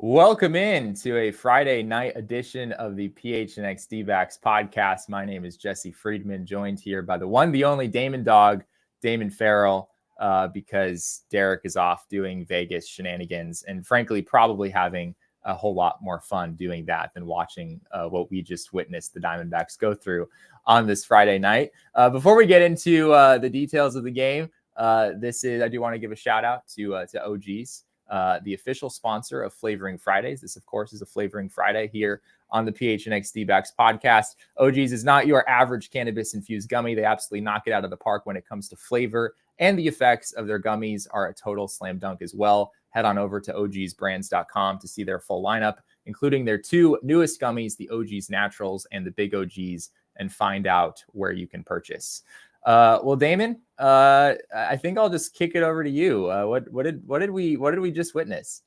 Welcome in to a Friday night edition of the PHNX D-backs podcast. My name is Jesse Friedman, joined here by the one, the only Damon dog, Damon Farrell, because Derek is off doing Vegas shenanigans and frankly, probably having a whole lot more fun doing that than watching what we just witnessed the Diamondbacks go through on this Friday night. Before we get into the details of the game, I do want to give a shout out to OGs. The official sponsor of Flavoring Fridays. This, of course, is a Flavoring Friday here on the PHNX D-backs podcast. OG's is not your average cannabis-infused gummy. They absolutely knock it out of the park when it comes to flavor, and the effects of their gummies are a total slam dunk as well. Head on over to ogsbrands.com to see their full lineup, including their two newest gummies, the OG's Naturals and the Big OG's, and find out where you can purchase. Well, Damon, I think I'll just kick it over to you. What did we just witness?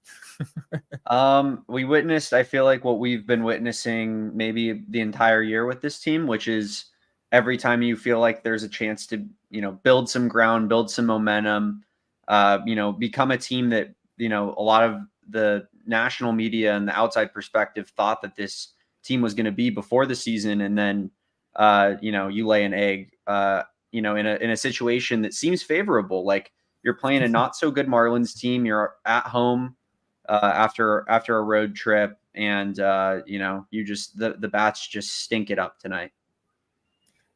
We witnessed, I feel like, what we've been witnessing maybe the entire year with this team, which is every time you feel like there's a chance to, build some ground, build some momentum, become a team that, a lot of the national media and the outside perspective thought that this team was going to be before the season. And then, you lay an egg, in a situation that seems favorable. Like you're playing a not so good Marlins team. You're at home after a road trip, and you just the bats just stink it up tonight.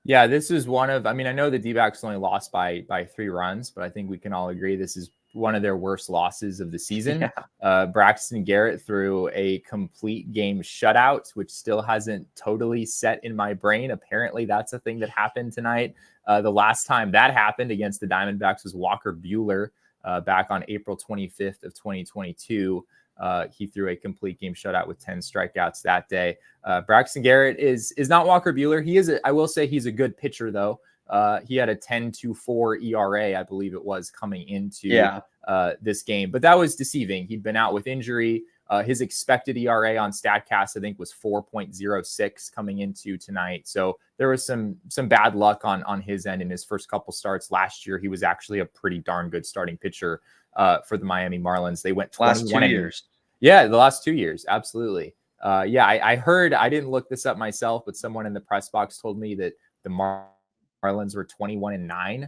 Yeah, this is one of. I know the D-backs only lost by 3 runs, but I think we can all agree this is one of their worst losses of the season. Yeah. Braxton Garrett threw a complete game shutout, which still hasn't totally set in my brain. Apparently, that's a thing that happened tonight. The last time that happened against the Diamondbacks was Walker Buehler back on April 25th of 2022. He threw a complete game shutout with 10 strikeouts that day. Braxton Garrett is not Walker Buehler. I will say he's a good pitcher, though. He had a 10.24 ERA, I believe it was, coming into this game. But that was deceiving. He'd been out with injury. His expected ERA on StatCast, I think, was 4.06 coming into tonight. So there was some bad luck on his end in his first couple starts. Last year, he was actually a pretty darn good starting pitcher for the Miami Marlins. They went 21 last 2 years. Yeah, the last 2 years. Absolutely. I heard, I didn't look this up myself, but someone in the press box told me that the Marlins were 21-9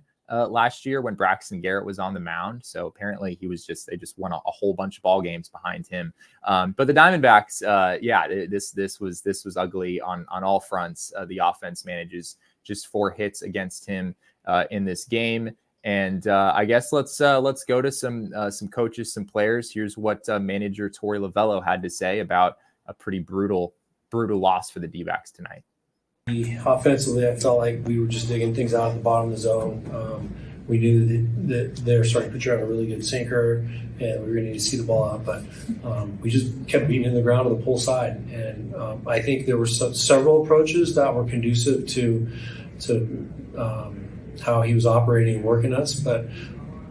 last year when Braxton Garrett was on the mound. So apparently they just won a whole bunch of ball games behind him. But the Diamondbacks, this was ugly on all fronts. The offense manages just 4 hits against him in this game. And I guess let's go to some coaches, some players. Here's what manager Torey Lovullo had to say about a pretty brutal loss for the D-backs tonight. Offensively, I felt like we were just digging things out at the bottom of the zone. We knew that their starting pitcher had a really good sinker, and we were going to need to see the ball out. But we just kept beating in the ground to the pull side. And I think there were several approaches that were conducive to how he was operating and working us. But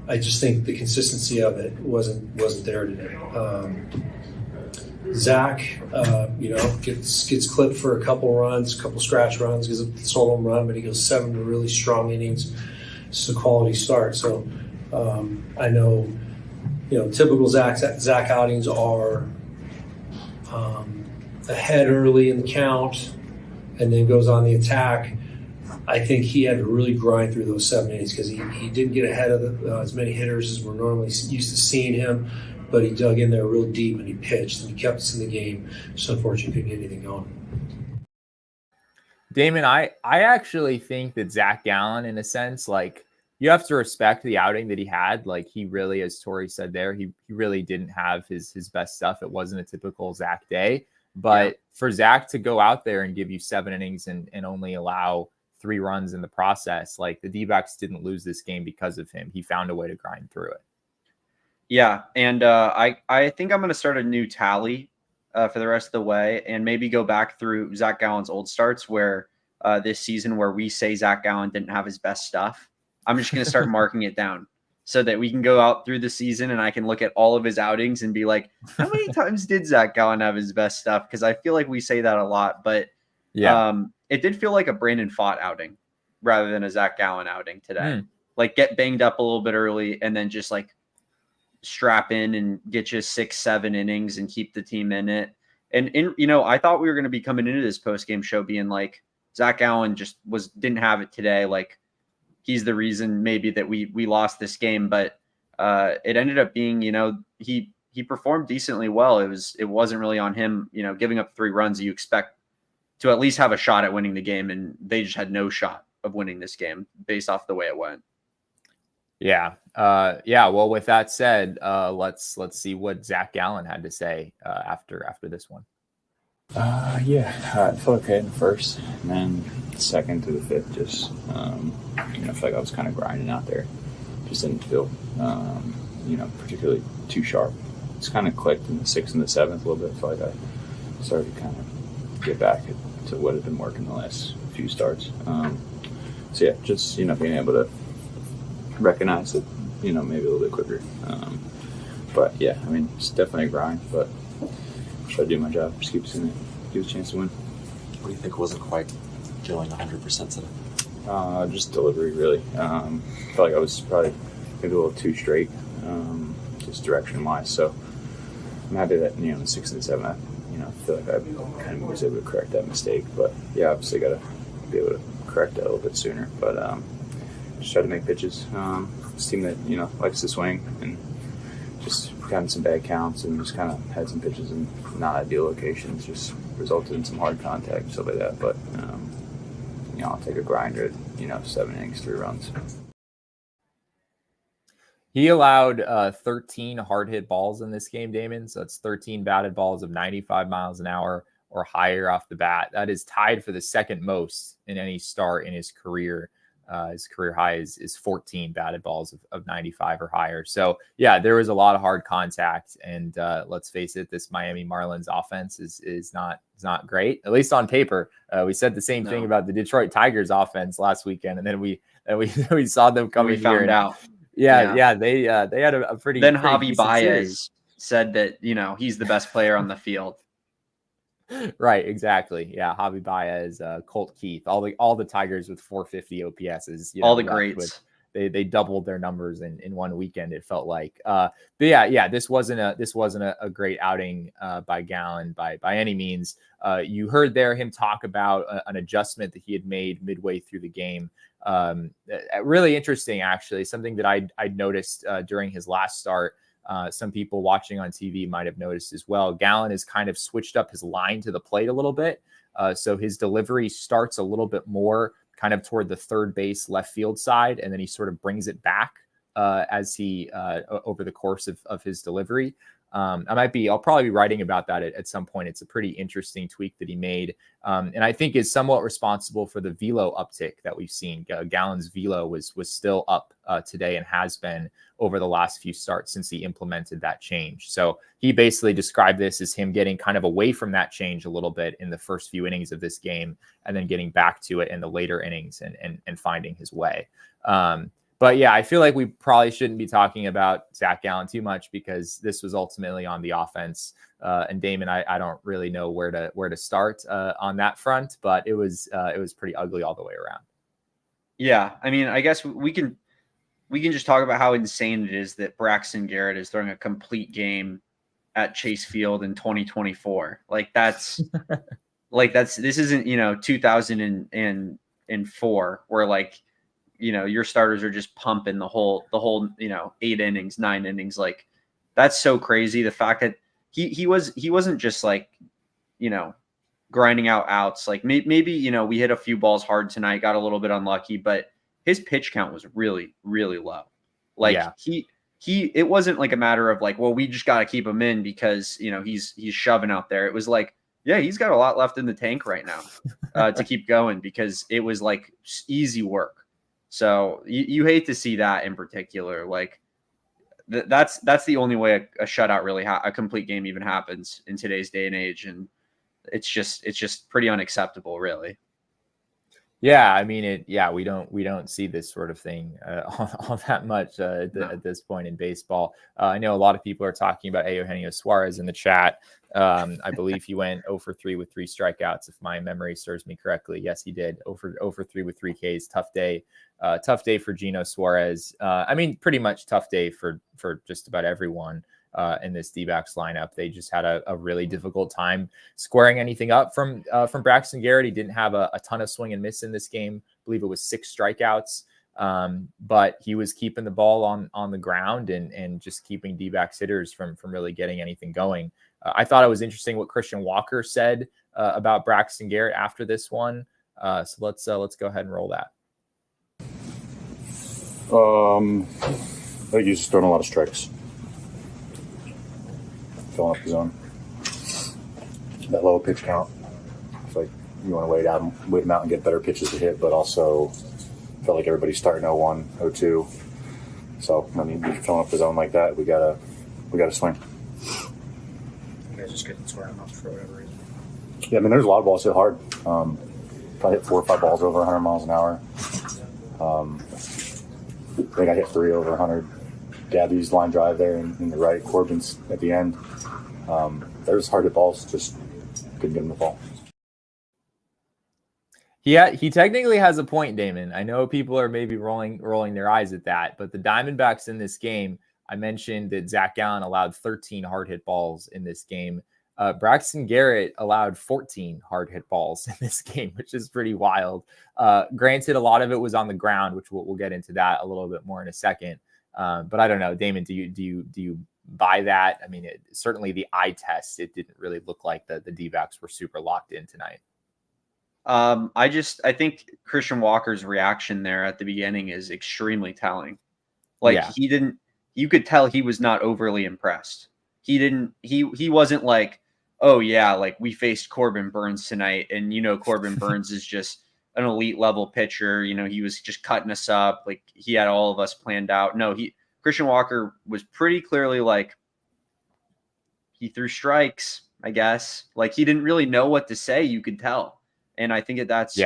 I just think the consistency of it wasn't there today. Zac, gets clipped for a couple runs, couple scratch runs, gives a solo run, but he goes 7 really strong innings. It's a quality start. So I know, typical Zac outings are ahead early in the count and then goes on the attack. I think he had to really grind through those 7 innings because he didn't get ahead of as many hitters as we're normally used to seeing him. But he dug in there real deep and he pitched and he kept us in the game. Just unfortunately couldn't get anything going. Damon, I actually think that Zac Gallen, in a sense, like, you have to respect the outing that he had. Like, he really, as Torey said there, he really didn't have his best stuff. It wasn't a typical Zac day. But for Zac to go out there and give you 7 innings and only allow 3 runs in the process, like, the D-backs didn't lose this game because of him. He found a way to grind through it. Yeah, and I think I'm going to start a new tally for the rest of the way and maybe go back through Zac Gallen's old starts where this season where we say Zac Gallen didn't have his best stuff. I'm just going to start marking it down so that we can go out through the season and I can look at all of his outings and be like, how many times did Zac Gallen have his best stuff? Because I feel like we say that a lot, but it did feel like a Brandon Pfaadt outing rather than a Zac Gallen outing today. Like, get banged up a little bit early and then just like strap in and get you 6-7 innings and keep the team in it. And I thought we were going to be coming into this post-game show being like, Zac Gallen just didn't have it today. Like, he's the reason maybe that we lost this game, but it ended up being, he performed decently well. It wasn't really on him, giving up 3 runs. You expect to at least have a shot at winning the game, and they just had no shot of winning this game based off the way it went. Yeah. Well, with that said, let's see what Zac Gallen had to say after this one. I felt okay in the first, and then second through the fifth, just I feel like I was kind of grinding out there. Just didn't feel particularly too sharp. It's kind of clicked in the 6th and the 7th a little bit. I feel like I started to kind of get back to what had been working the last few starts. Just being able to recognize it, maybe a little bit quicker. It's definitely a grind, but try to do my job, just keep seeing it, give a chance to win. What do you think wasn't quite going 100% today? Just delivery, really. I felt like I was probably maybe a little too straight, just direction-wise. So I'm happy that, in the 6th and 7th, I feel like I kind of was able to correct that mistake. But, obviously got to be able to correct that a little bit sooner. But just try to make pitches. This team that, likes to swing, and just having some bad counts and just kind of had some pitches in not ideal locations, just resulted in some hard contact and stuff like that. But, I'll take a grinder at, 7 innings, 3 runs. He allowed 13 hard hit balls in this game, Damon. So it's 13 batted balls of 95 miles an hour or higher off the bat. That is tied for the second most in any start in his career. His career high is 14 batted balls of 95 or higher. So there was a lot of hard contact, and let's face it, this Miami Marlins offense is not great, at least on paper. We said the same thing about the Detroit Tigers offense last weekend, and then we saw them coming here. We found out. They had a pretty. Then pretty Javi Baez said that he's the best player on the field. Right, exactly. Yeah, Javi Baez, Colt Keith, all the Tigers with 450 OPSs. All the greats. They doubled their numbers in one weekend. It felt like. This wasn't a great outing by Gallen by any means. You heard him talk about an adjustment that he had made midway through the game. Really interesting, actually. Something that I'd noticed during his last start. Some people watching on TV might have noticed as well. Gallen has kind of switched up his line to the plate a little bit. So his delivery starts a little bit more kind of toward the third base left field side, and then he sort of brings it back as he over the course of his delivery. I'll probably be writing about that at some point. It's a pretty interesting tweak that he made. And I think is somewhat responsible for the velo uptick that we've seen. Gallen's velo was still up today and has been over the last few starts since he implemented that change. So he basically described this as him getting kind of away from that change a little bit in the first few innings of this game, and then getting back to it in the later innings and finding his way. But I feel like we probably shouldn't be talking about Zac Gallen too much, because this was ultimately on the offense. And Damon, I don't really know where to start on that front, but it was pretty ugly all the way around. Yeah, I mean, I guess we can just talk about how insane it is that Braxton Garrett is throwing a complete game at Chase Field in 2024. This isn't 2004 where your starters are just pumping the whole 8 innings, 9 innings. Like, that's so crazy. The fact that he wasn't just grinding out outs. Like maybe we hit a few balls hard tonight, got a little bit unlucky, but his pitch count was really, really low. It wasn't like a matter of we just got to keep him in because he's shoving out there. It was he's got a lot left in the tank right now to keep going, because it was easy work. So you hate to see that in particular. That's the only way a shutout really a complete game even happens in today's day and age, and it's just pretty unacceptable, really. Yeah, I mean we don't see this sort of thing all that much at this point in baseball. I know a lot of people are talking about Eugenio Suarez in the chat. I believe he went 0 for 3 with 3 strikeouts, if my memory serves me correctly. Yes, he did. 0 for 3 with 3 Ks. Tough day for Gino Suarez. I mean, pretty much tough day for just about everyone in this D-backs lineup. They just had a really difficult time squaring anything up from Braxton Garrett. He didn't have a ton of swing and miss in this game. I believe it was 6 strikeouts, but he was keeping the ball on the ground and just keeping D-backs hitters from really getting anything going. I thought it was interesting what Christian Walker said about Braxton Garrett after this one. So let's go ahead and roll that. I think he's throwing a lot of strikes. Filling up the zone. That low pitch count. It's like you want to wait him out and get better pitches to hit, but also felt like everybody's starting 0-1, 0-2. So I mean, filling up the zone like that, we gotta swing. You guys just couldn't square him up for whatever reason. Yeah, I mean, there's a lot of balls hit hard. Probably hit 4 or 5 balls over 100 miles an hour. I think I hit 3 over 100. Gabby's line drive there in the right, Corbin's at the end. There's hard hit balls, just couldn't get them to fall. Yeah, he technically has a point, Damon. I know people are maybe rolling their eyes at that, but the Diamondbacks in this game, I mentioned that Zac Gallen allowed 13 hard hit balls in this game. Braxton Garrett allowed 14 hard hit balls in this game, which is pretty wild. Granted, a lot of it was on the ground, which we'll get into that a little bit more in a second. But I don't know, Damon, do you buy that? I mean, certainly the eye test, it didn't really look like the D-backs were super locked in tonight. I think Christian Walker's reaction there at the beginning is extremely telling. Like you could tell he was not overly impressed. He wasn't like, oh yeah, like we faced Corbin Burnes tonight. And Corbin Burnes is just an elite level pitcher. He was just cutting us up. Like he had all of us planned out. No, Christian Walker was pretty clearly like, he threw strikes, I guess. Like he didn't really know what to say. You could tell. And I think that's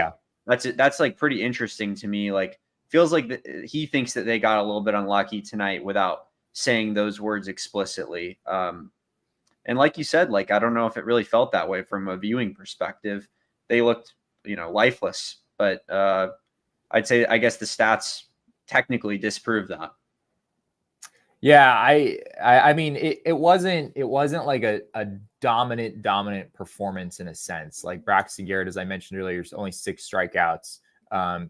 like pretty interesting to me. Like feels like he thinks that they got a little bit unlucky tonight without saying those words explicitly. And like you said, like, I don't know if it really felt that way from a viewing perspective. They looked, lifeless, but I'd say, I guess the stats technically disprove that. Yeah, I mean, it wasn't like a dominant performance in a sense. Like Braxton Garrett, as I mentioned earlier, is only 6 strikeouts.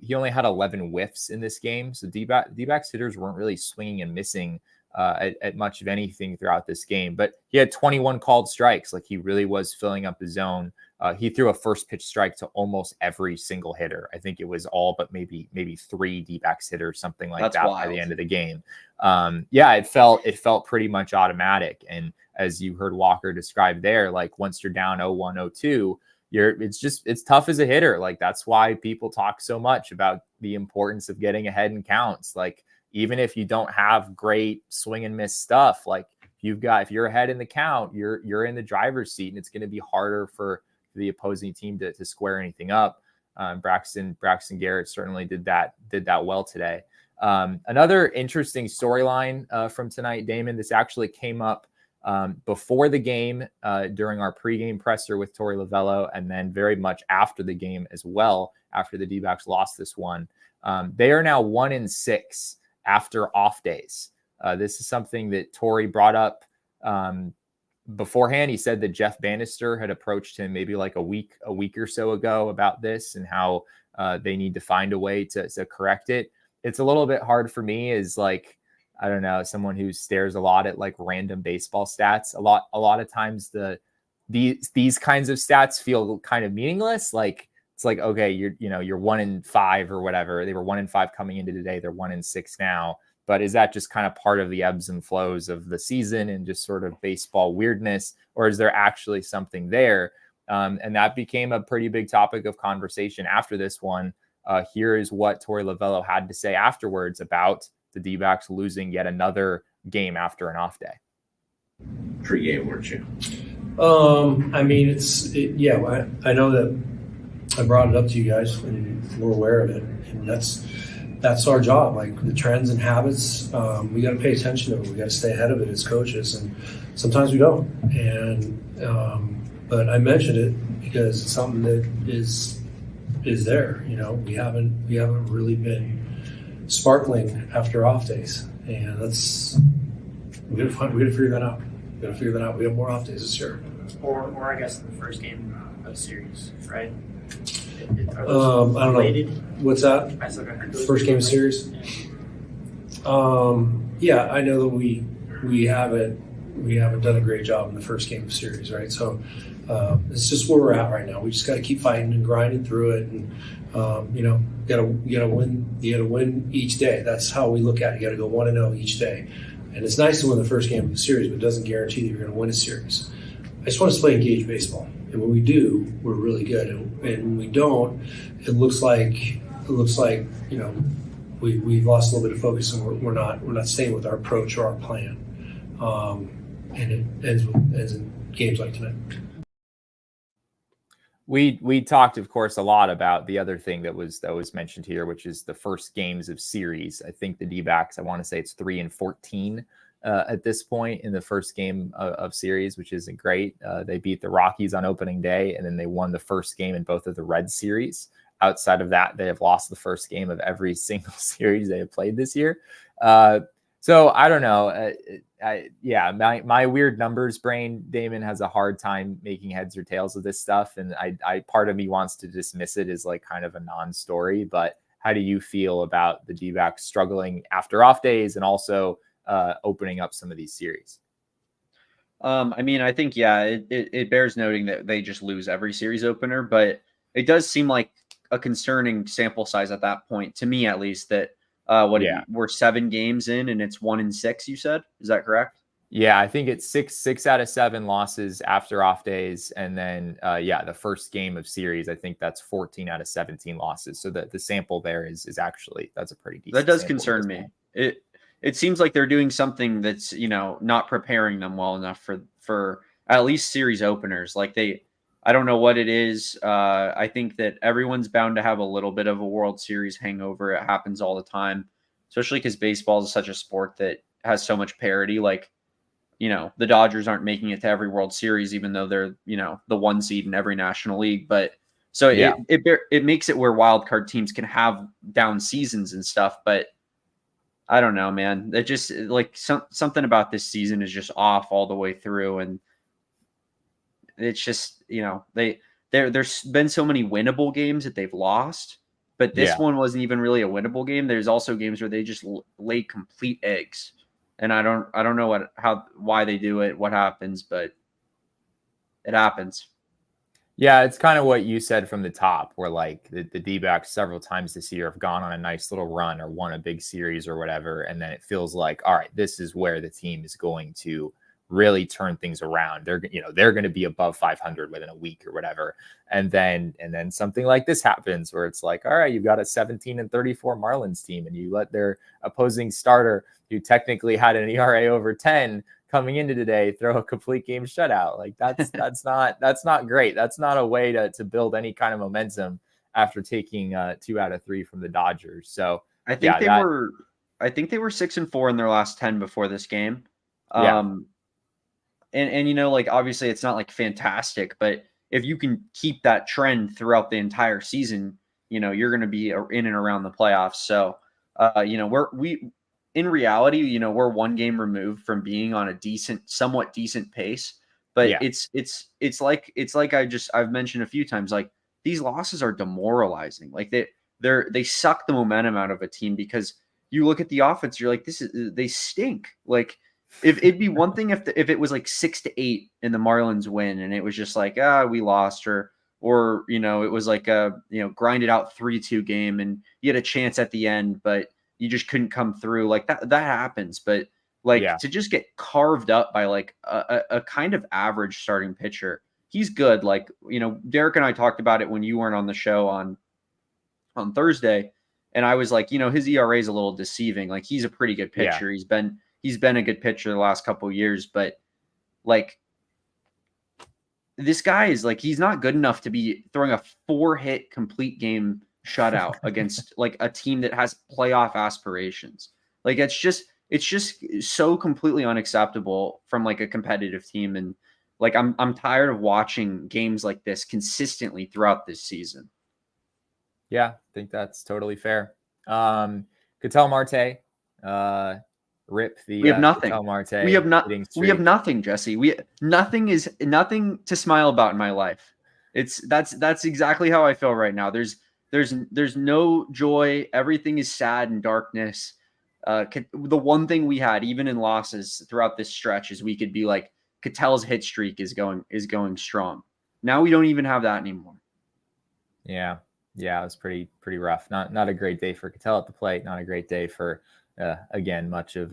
He only had 11 whiffs in this game. So D-backs hitters weren't really swinging and missing at much of anything throughout this game. But he had 21 called strikes. Like he really was filling up the zone. He threw a first pitch strike to almost every single hitter. I think it was all but maybe 3 D-backs hitters, something like that by the end of the game. It felt pretty much automatic. And as you heard Walker describe there, like once you're down 0-1, 0-2, it's tough as a hitter. Like that's why people talk so much about the importance of getting ahead in counts. Like even if you don't have great swing and miss stuff, like if you're ahead in the count, you're in the driver's seat, and it's going to be harder for the opposing team to square anything up. Braxton Garrett certainly did that well today. Another interesting storyline from tonight, Damon, this actually came up before the game during our pregame presser with Torey Lovullo, and then very much after the game as well, after the D-backs lost this one. They are now 1-6 after off days. This is something that Torey brought up beforehand. He said that Jeff Bannister had approached him maybe like a week or so ago about this and how they need to find a way to correct it. It's a little bit hard for me as like, I don't know, someone who stares a lot at like random baseball stats. A lot of times these kinds of stats feel kind of meaningless. Like it's like, okay, you're 1-5 or whatever. They were 1-5 coming into today. They're 1-6 now. But is that just kind of part of the ebbs and flows of the season and just sort of baseball weirdness, or is there actually something there? And that became a pretty big topic of conversation after this one. Here is what Torey Lovullo had to say afterwards about the D-backs losing yet another game after an off day. Pre-game, weren't you? I mean, I know that I brought it up to you guys, and we're aware of it, and that's our job. Like the trends and habits, we got to pay attention to it. We got to stay ahead of it as coaches, and sometimes we don't. And but I mentioned it because it's something that is there. You know, we haven't really been sparkling after off days, and we got to figure that out. We have more off days this year. Or I guess the first game of series, right? I don't know. What's that? First game of series? Yeah, I know that we haven't done a great job in the first game of series, right? So it's just where we're at right now. We just got to keep fighting and grinding through it, and you gotta win. You gotta win each day. That's how we look at it. You got to go 1-0 each day, and it's nice to win the first game of the series, but it doesn't guarantee that you're going to win a series. I just want us to play engaged baseball, and when we do, we're really good. And when we don't, it looks like we've lost a little bit of focus, and we're not staying with our approach or our plan. And it ends in games like tonight. We talked, of course, a lot about the other thing that was mentioned here, which is the first games of series. I think the D-backs, I want to say it's 3-14 at this point in the first game of series, which isn't great. They beat the Rockies on opening day, and then they won the first game in both of the Red series. Outside of that, they have lost the first game of every single series they have played this year. So I don't know. My weird numbers brain, Damon, has a hard time making heads or tails of this stuff. And I part of me wants to dismiss it as like kind of a non-story, but how do you feel about the D-backs struggling after off days and also opening up some of these series? I mean, I think, it bears noting that they just lose every series opener, but it does seem like a concerning sample size at that point, to me at least, that we're 7 games in and it's 1-6, you said? Is that correct? Yeah, I think it's 6 out of 7 losses after off days. And then, the first game of series, I think that's 14 out of 17 losses. So the sample there is actually, that's a pretty decent. That does concern me. It seems like they're doing something that's, not preparing them well enough for at least series openers. Like I don't know what it is. I think that everyone's bound to have a little bit of a World Series hangover. It happens all the time, especially because baseball is such a sport that has so much parity. Like, the Dodgers aren't making it to every World Series, even though they're, the 1 seed in every National League. But so it makes it where wild card teams can have down seasons and stuff. But I don't know, man. It just like something about this season is just off all the way through, and it's just, there's been so many winnable games that they've lost, but this one wasn't even really a winnable game. There's also games where they just lay complete eggs, and I don't know why they do it, what happens, but it happens. Yeah, it's kind of what you said from the top, where like the D-backs several times this year have gone on a nice little run or won a big series or whatever, and then it feels like, all right, this is where the team is going to really turn things around. They're going to be above 500 within a week or whatever, and then something like this happens where it's like, all right, you've got a 17-34 Marlins team, and you let their opposing starter, who technically had an ERA over 10 coming into today, throw a complete game shutout. Like that's not great. That's not a way to build any kind of momentum after taking 2 out of 3 from the Dodgers. So I think they were 6-4 in their last 10 before this game. And like, obviously it's not like fantastic, but if you can keep that trend throughout the entire season, you're going to be in and around the playoffs. So, in reality, we're 1 game removed from being on a somewhat decent pace, but it's like I've mentioned a few times, like these losses are demoralizing. Like they suck the momentum out of a team, because you look at the offense, you're like, they stink. Like, if it'd be one thing if it was like 6-8 and the Marlins win, and it was just like, we lost, or it was like a grinded out 3-2 game and you had a chance at the end, but you just couldn't come through. Like that happens. But like to just get carved up by like a kind of average starting pitcher, he's good. Like, Derek and I talked about it when you weren't on the show on Thursday, and I was like, his ERA is a little deceiving. Like, he's a pretty good pitcher. Yeah. He's been a good pitcher the last couple of years, but like this guy is like, he's not good enough to be throwing a 4-hit complete game shutout against like a team that has playoff aspirations. Like it's just so completely unacceptable from like a competitive team. And like, I'm tired of watching games like this consistently throughout this season. Yeah, I think that's totally fair. Ketel Marte, rip the we have nothing. Ketel Marte. We have nothing, Jesse. Nothing to smile about in my life. That's exactly how I feel right now. There's no joy. Everything is sad and darkness. The one thing we had, even in losses throughout this stretch, is we could be like, Ketel's hit streak is going strong. Now we don't even have that anymore. Yeah, it was pretty rough. Not a great day for Ketel at the plate. Not a great day for again much of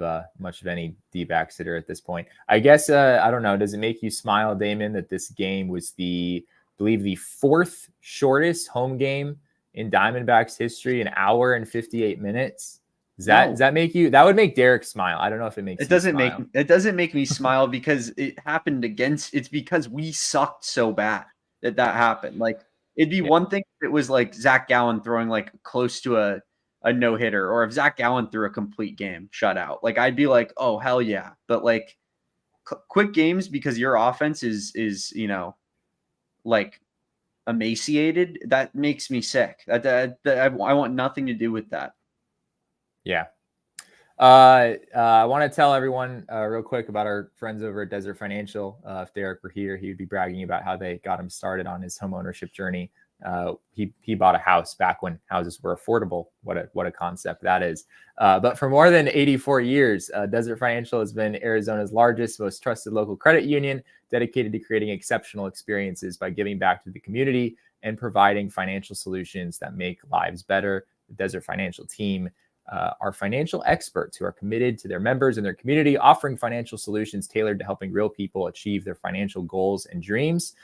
any D-backs hitter at this point. I guess I don't know. Does it make you smile, Damon, that this game was I believe the 4th shortest home game in Diamondbacks history, an hour and 58 minutes? Does that make you? That would make Derek smile. I don't know if it makes. It doesn't make me smile because it happened it's because we sucked so bad that happened. Like, it'd be one thing if it was like Zac Gallen throwing like close to a no hitter, or if Zac Gallen threw a complete game shutout. Like, I'd be like, oh hell yeah. But like quick games because your offense is like emaciated, that makes me sick. I want nothing to do with that. Yeah. I want to tell everyone real quick about our friends over at Desert Financial. If Derek were here, he would be bragging about how they got him started on his home ownership journey. He bought a house back when houses were affordable. What a concept that is. But for more than 84 years, Desert Financial has been Arizona's largest, most trusted local credit union, dedicated to creating exceptional experiences by giving back to the community and providing financial solutions that make lives better. The Desert Financial team are financial experts who are committed to their members and their community, offering financial solutions tailored to helping real people achieve their financial goals and dreams.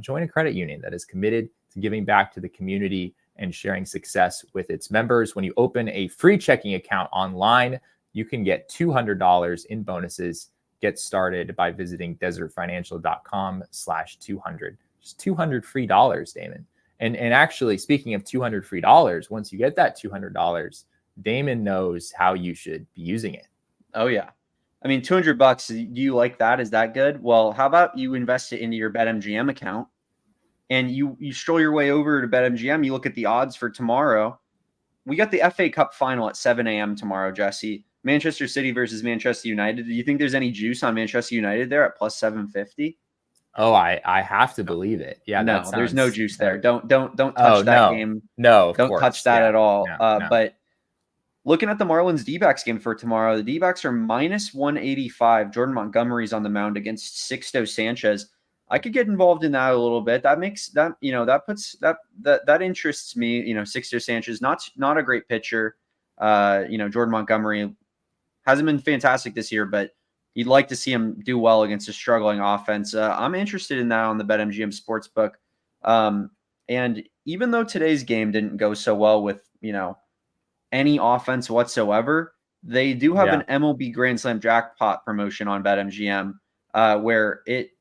Join a credit union that is committed to giving back to the community and sharing success with its members. When you open a free checking account online, you can get $200 in bonuses. Get started by visiting desertfinancial.com/200. Just $200 free dollars, Damon. And actually, speaking of $200 free dollars, once you get that $200, Damon knows how you should be using it. Oh yeah. I mean, $200. Do you like that? Is that good? Well, how about you invest it into your BetMGM account and you stroll your way over to BetMGM. You look at the odds for tomorrow. We got the FA Cup final at 7 a.m. tomorrow, Jesse. Manchester City versus Manchester United. Do you think there's any juice on Manchester United there at plus 750? Oh, I have to believe it. Yeah, no, there's no juice there. Don't touch that game. No, don't touch that at all. No. But looking at the Marlins D-backs game for tomorrow, the D-backs are minus 185. Jordan Montgomery's on the mound against Sixto Sanchez. I could get involved in that a little bit. That makes that, that interests me. Sixto Sanchez, not a great pitcher. Jordan Montgomery hasn't been fantastic this year, but you'd like to see him do well against a struggling offense. I'm interested in that on the BetMGM Sportsbook. And even though today's game didn't go so well with, any offense whatsoever, they do have an MLB Grand Slam jackpot promotion on BetMGM where it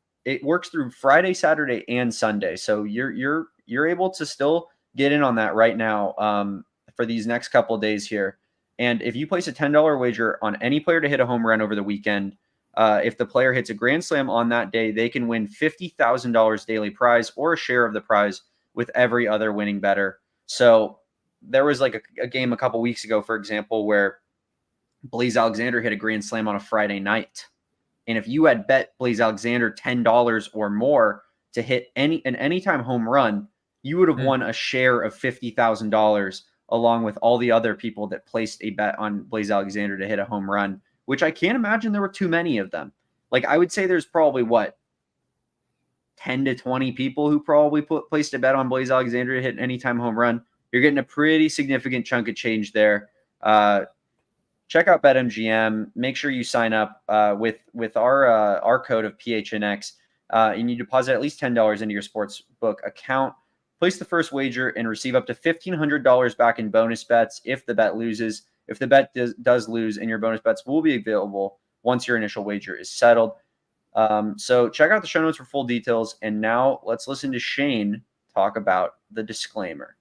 works through Friday, Saturday, and Sunday. So you're able to still get in on that right now for these next couple of days here. And if you place a $10 wager on any player to hit a home run over the weekend, if the player hits a grand slam on that day, they can win $50,000 daily prize or a share of the prize with every other winning bettor. So there was like a game a couple weeks ago, for example, where Blaze Alexander hit a grand slam on a Friday night. And if you had bet Blaze Alexander $10 or more to hit an anytime home run, you would have won a share of $50,000 along with all the other people that placed a bet on Blaze Alexander to hit a home run, which I can't imagine there were too many of them. Like, I would say there's probably 10 to 20 people who probably placed a bet on Blaze Alexander to hit an anytime home run. You're getting a pretty significant chunk of change there. Check out BetMGM. Make sure you sign up with our code of PHNX, and you deposit at least $10 into your sportsbook account. Place the first wager and receive up to $1,500 back in bonus bets if the bet loses. If the bet does lose, and your bonus bets will be available once your initial wager is settled. So check out the show notes for full details. And now let's listen to Shane talk about the disclaimer.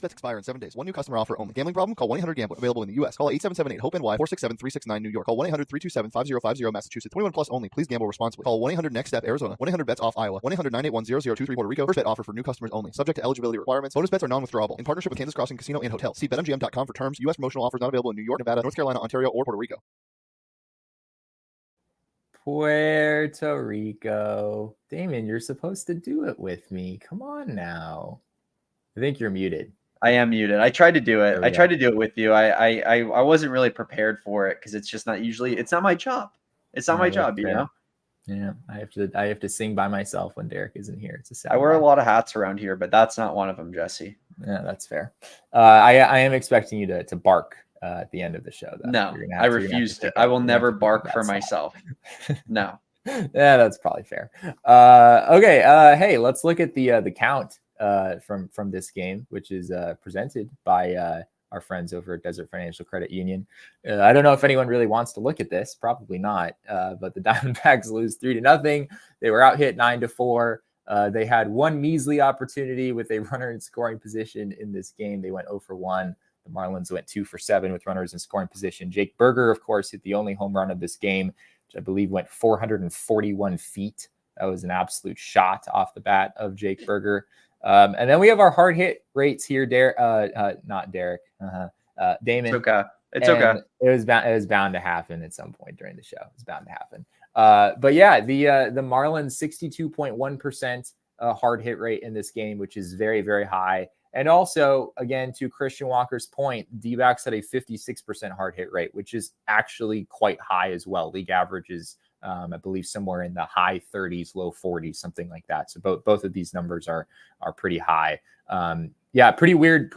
Bets expire in 7 days. One new customer offer only. Gambling problem? Call 1-800-GAMBLER. Available in the U.S. Call 877-8-HOPE-NY 467-369 New York. Call 1-800-327-5050 Massachusetts. 21 plus only. Please gamble responsibly. Call 1-800-NEXT-STEP Arizona. 1-800-BETS-OFF Iowa. 1-800-981-0023 Puerto Rico. First bet offer for new customers only. Subject to eligibility requirements. Bonus bets are non-withdrawable. In partnership with Kansas Crossing Casino and Hotel. See BetMGM.com for terms. U.S. promotional offers not available in New York, Nevada, North Carolina, Ontario, or Puerto Rico. Puerto Rico. Damon, you're supposed to do it with me. Come on now. I think you're muted. I am muted. I tried to do it. I go. tried to do it with you. I wasn't really prepared for it because it's just not usually. It's not my job. It's not my job, you know. Yeah, I have to sing by myself when Derek isn't here. It's a sad. I wear a lot of hats around here, but that's not one of them, Jesse. Yeah, that's fair. I am expecting you to bark at the end of the show, though. No, I refuse to. I will never bark for myself. No. Yeah, that's probably fair. Okay. Hey, let's look at the count from this game, which is presented by our friends over at Desert Financial Credit Union. I don't know if anyone really wants to look at this. Probably not. But the Diamondbacks lose 3-0. They were out hit 9-4. They had one measly opportunity with a runner in scoring position in this game. They went 0 for 1. The Marlins went 2 for 7 with runners in scoring position. Jake Berger, of course, hit the only home run of this game, which I believe went 441 feet. That was an absolute shot off the bat of Jake Berger. And then we have our hard hit rates here. Not Derek. Damon. It's okay. It's okay. It was bound to happen at some point during the show. It's bound to happen. But yeah, the Marlins 62.1% hard hit rate in this game, which is very, very high. And also, again, to Christian Walker's point, D-backs had a 56% hard hit rate, which is actually quite high as well. League averages, I believe, somewhere in the high 30s, low 40s, something like that. So both of these numbers are pretty high. Yeah, pretty weird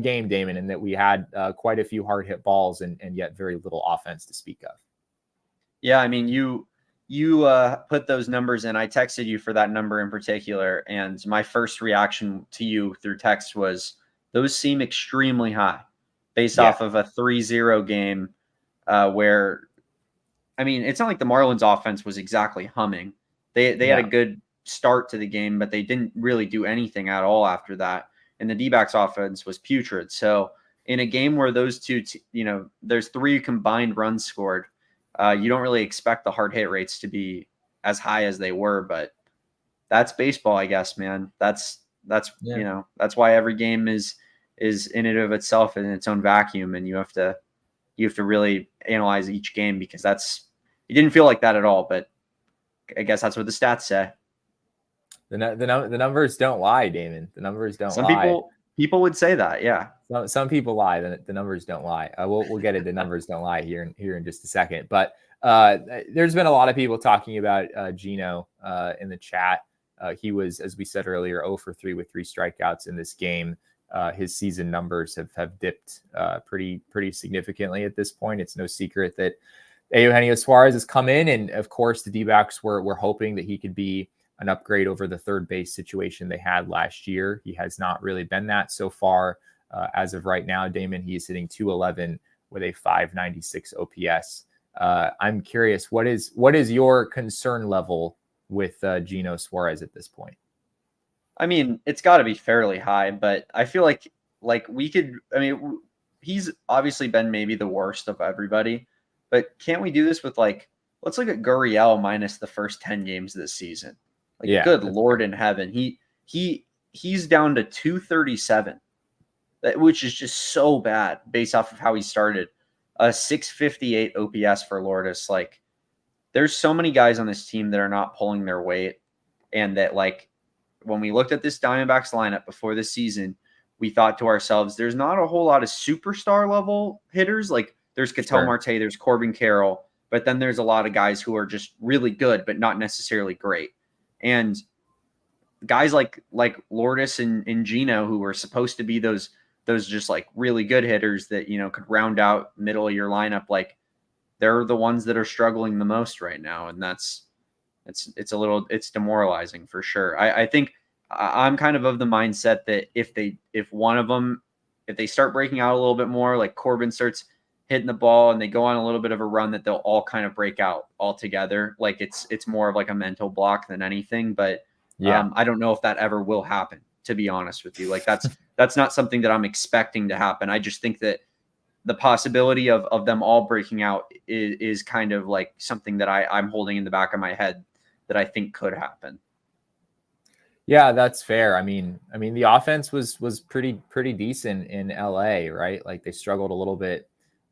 game, Damon, in that we had quite a few hard hit balls and yet very little offense to speak of. Yeah, I mean, you put those numbers in. I texted you for that number in particular, and my first reaction to you through text was those seem extremely high based off of a 3-0 game where, I mean, it's not like the Marlins offense was exactly humming. They had a good start to the game, but they didn't really do anything at all after that. And the D-backs offense was putrid. So in a game where those two, there's 3 combined runs scored, you don't really expect the hard hit rates to be as high as they were, but that's baseball, I guess, man. That's that's why every game is in and of itself in its own vacuum, and you have to really analyze each game because it didn't feel like that at all, but I guess that's what the stats say. The numbers don't lie, Damon. The numbers don't lie. Some people would say that, yeah. Some people lie. The numbers don't lie. We'll get into numbers don't lie here in just a second. But there's been a lot of people talking about Gino in the chat. He was, as we said earlier, 0 for 3 with 3 strikeouts in this game. His season numbers have dipped pretty significantly at this point. It's no secret that Eugenio Suarez has come in, and of course the D-backs were hoping that he could be an upgrade over the third base situation they had last year. He has not really been that so far. As of right now, Damon, he is hitting .211 with a .596 OPS. I'm curious, what is your concern level with Gino Suarez at this point? I mean, it's got to be fairly high, but I feel like we could. I mean, he's obviously been maybe the worst of everybody, but can't we do this with let's look at Gurriel minus the first 10 games this season? Good Lord in heaven, he's down to 237, which is just so bad based off of how he started. A 658 OPS for Lourdes. There's so many guys on this team that are not pulling their weight, and that when we looked at this Diamondbacks lineup before this season, we thought to ourselves, there's not a whole lot of superstar level hitters. There's Ketel Marte, there's Corbin Carroll, but then there's a lot of guys who are just really good, but not necessarily great. And guys like Lourdes and Gino, who were supposed to be those just really good hitters that, could round out middle of your lineup. They're the ones that are struggling the most right now. And it's demoralizing for sure. I think I'm kind of the mindset that if one of them, if they start breaking out a little bit more, like Corbin starts hitting the ball and they go on a little bit of a run that they'll all kind of break out all together. Like it's more of like a mental block than anything. But I don't know if that ever will happen, to be honest with you. Like that's not something that I'm expecting to happen. I just think that the possibility of them all breaking out is kind of like something that I'm holding in the back of my head that I think could happen. Yeah, that's fair. I mean, the offense was pretty decent in LA, right? Like they struggled a little bit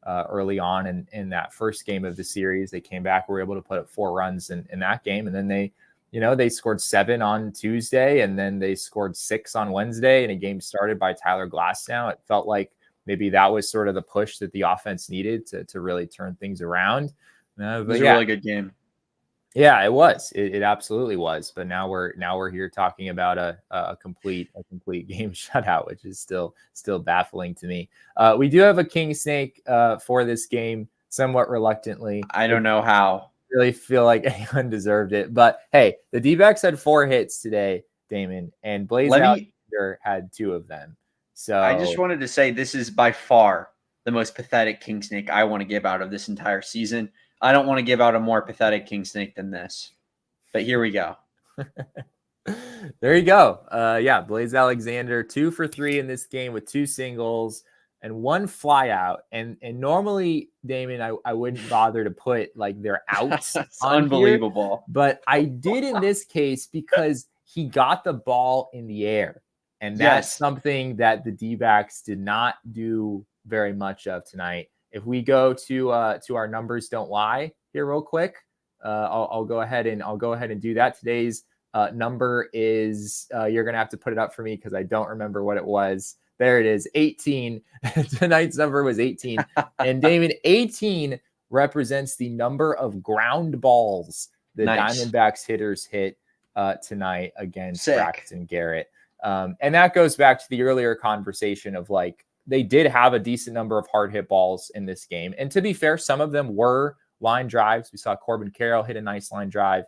early on in that first game of the series. They came back, were able to put up 4 runs in that game, and then they scored 7 on Tuesday, and then they scored 6 on Wednesday, and a game started by Tyler Glasnow. It felt like maybe that was sort of the push that the offense needed to really turn things around. It was a really good game. Yeah, it was. It absolutely was. But now we're here talking about a complete game shutout, which is still baffling to me. We do have a king snake for this game, somewhat reluctantly. I don't know how. Really feel like anyone deserved it, but hey, the D-backs had 4 hits today, Damon, and Blaze Alexander had 2 of them. So I just wanted to say this is by far the most pathetic king snake I want to give out of this entire season. I don't want to give out a more pathetic king snake than this, but here we go. There you go. Blaze Alexander 2 for 3 in this game with 2 singles and 1 fly out. And normally, Damon, I wouldn't bother to put like their outs on unbelievable. Here, but I did in this case because he got the ball in the air. And that's something that the D-backs did not do very much of tonight. If we go to our numbers don't lie here real quick, I'll go ahead and do that. Today's number is you're gonna have to put it up for me because I don't remember what it was. There it is, 18. Tonight's number was 18, and Damon, 18 represents the number of ground balls the Diamondbacks hitters hit tonight against Braxton Garrett. And that goes back to the earlier conversation of like, they did have a decent number of hard hit balls in this game. And to be fair, some of them were line drives. We saw Corbin Carroll hit a nice line drive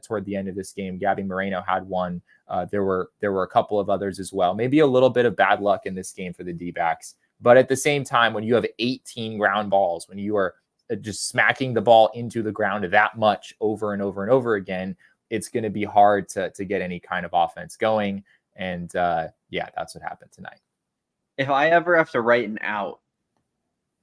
toward the end of this game. Gabby Moreno had one. There were a couple of others as well. Maybe a little bit of bad luck in this game for the D-backs. But at the same time, when you have 18 ground balls, when you are just smacking the ball into the ground that much over and over and over again, it's going to be hard to get any kind of offense going. And that's what happened tonight. If I ever have to write an out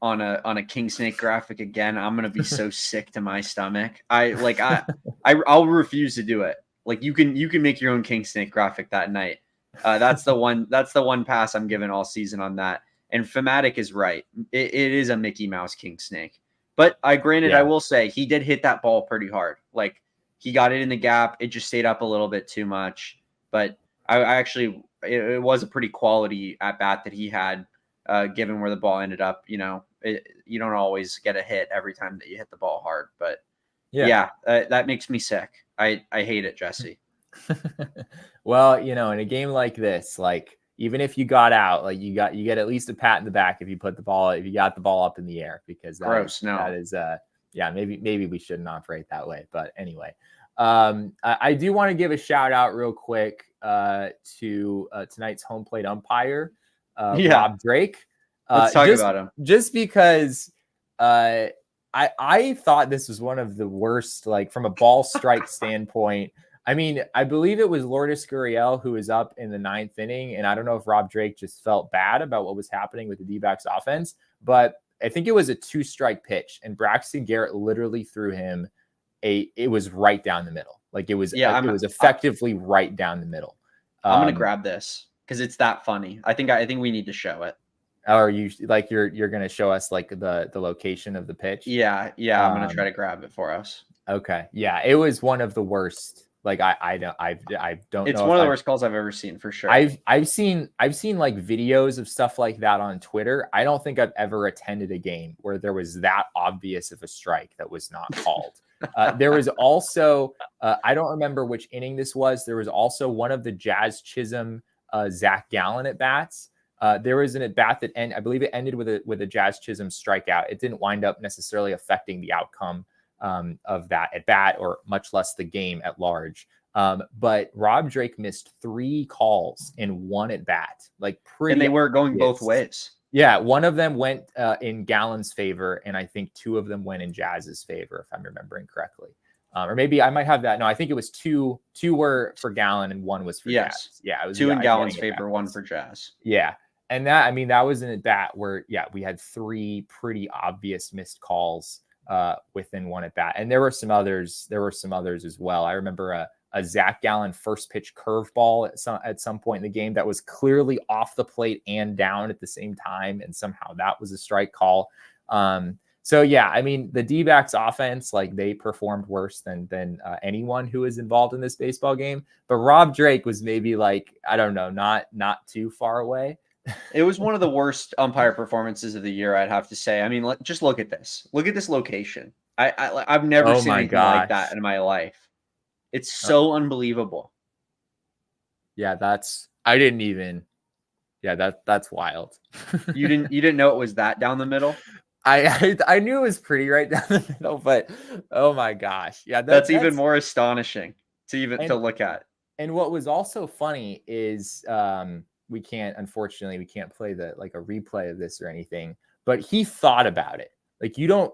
on a king snake graphic again, I'm gonna be so sick to my stomach. I'll refuse to do it. Like you can make your own king snake graphic that night. That's the one pass I'm giving all season on that. And Fanatic is right. It is a Mickey Mouse king snake. But I will say he did hit that ball pretty hard. Like he got it in the gap. It just stayed up a little bit too much. But I actually, it was a pretty quality at bat that he had, given where the ball ended up. You know, you don't always get a hit every time that you hit the ball hard, but that makes me sick. I hate it, Jesse. Well, in a game like this, like even if you got out, like you get at least a pat in the back if you got the ball up in the air, because that is maybe we shouldn't operate that way. But anyway, I do want to give a shout out real quick to tonight's home plate umpire, Rob Drake. Let's talk about him. Just because I thought this was one of the worst, like from a ball strike standpoint. I mean, I believe it was Lourdes Gurriel who was up in the 9th inning, and I don't know if Rob Drake just felt bad about what was happening with the D-backs offense, but I think it was a 2-strike pitch, and Braxton Garrett literally threw him it was right down the middle. Like it was effectively right down the middle. I'm gonna grab this because it's that funny. I think we need to show it. Or you're gonna show us like the location of the pitch? Yeah. I'm gonna try to grab it for us. Okay. Yeah, it was one of the worst. Like I don't know. It's one of the worst calls I've ever seen for sure. I've seen like videos of stuff like that on Twitter. I don't think I've ever attended a game where there was that obvious of a strike that was not called. There was also I don't remember which inning this was. There was also one of the Jazz Chisholm Zac Gallen at bats. There was an at bat that I believe it ended with a Jazz Chisholm strikeout. It didn't wind up necessarily affecting the outcome of that at bat, or much less the game at large. But Rob Drake missed 3 calls in one at bat, like pretty. And they were going both ways. Yeah, one of them went in Gallen's favor, and I think two of them went in Jazz's favor, if I'm remembering correctly. Or maybe I might have that. No, I think it was two. Two were for Gallen, and one was for Jazz. Yeah, it was two in Gallen's favor, one for Jazz. Yeah, and that that was in a bat where we had three pretty obvious missed calls within one at bat, and there were some others. There were some others as well. I remember a Zac Gallen first pitch curveball at some point in the game that was clearly off the plate and down at the same time, and somehow that was a strike call. So yeah, I mean, the D-backs offense, like, they performed worse than anyone who was involved in this baseball game. But Rob Drake was maybe, like, I don't know, not too far away. It was one of the worst umpire performances of the year, I'd have to say. I mean, just look at this. Look at this location. I've never seen anything like that in my life. It's so unbelievable. Yeah, that's wild. You didn't know it was that down the middle? I knew it was pretty right down the middle, but oh my gosh. Yeah, that's even more astonishing to look at. And what was also funny is we can't play a replay of this or anything, but he thought about it. Like, you don't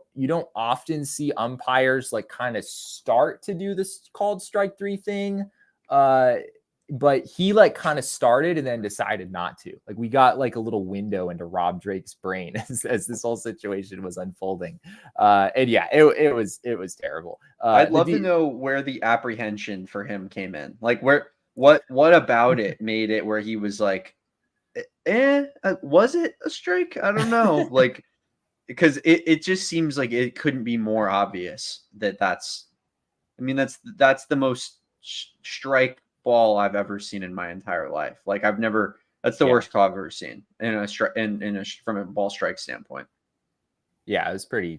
often see umpires like kind of start to do this called strike three thing. But he like kind of started and then decided not to. Like, we got like a little window into Rob Drake's brain as this whole situation was unfolding. And yeah, it was terrible. I'd love to know where the apprehension for him came in. Like, what about it made it where he was like, was it a strike? I don't know. Like, because it just seems like it couldn't be more obvious that's the most strike ball I've ever seen in my entire life. Like, that's the worst call I've ever seen from a ball strike standpoint. Yeah, it was pretty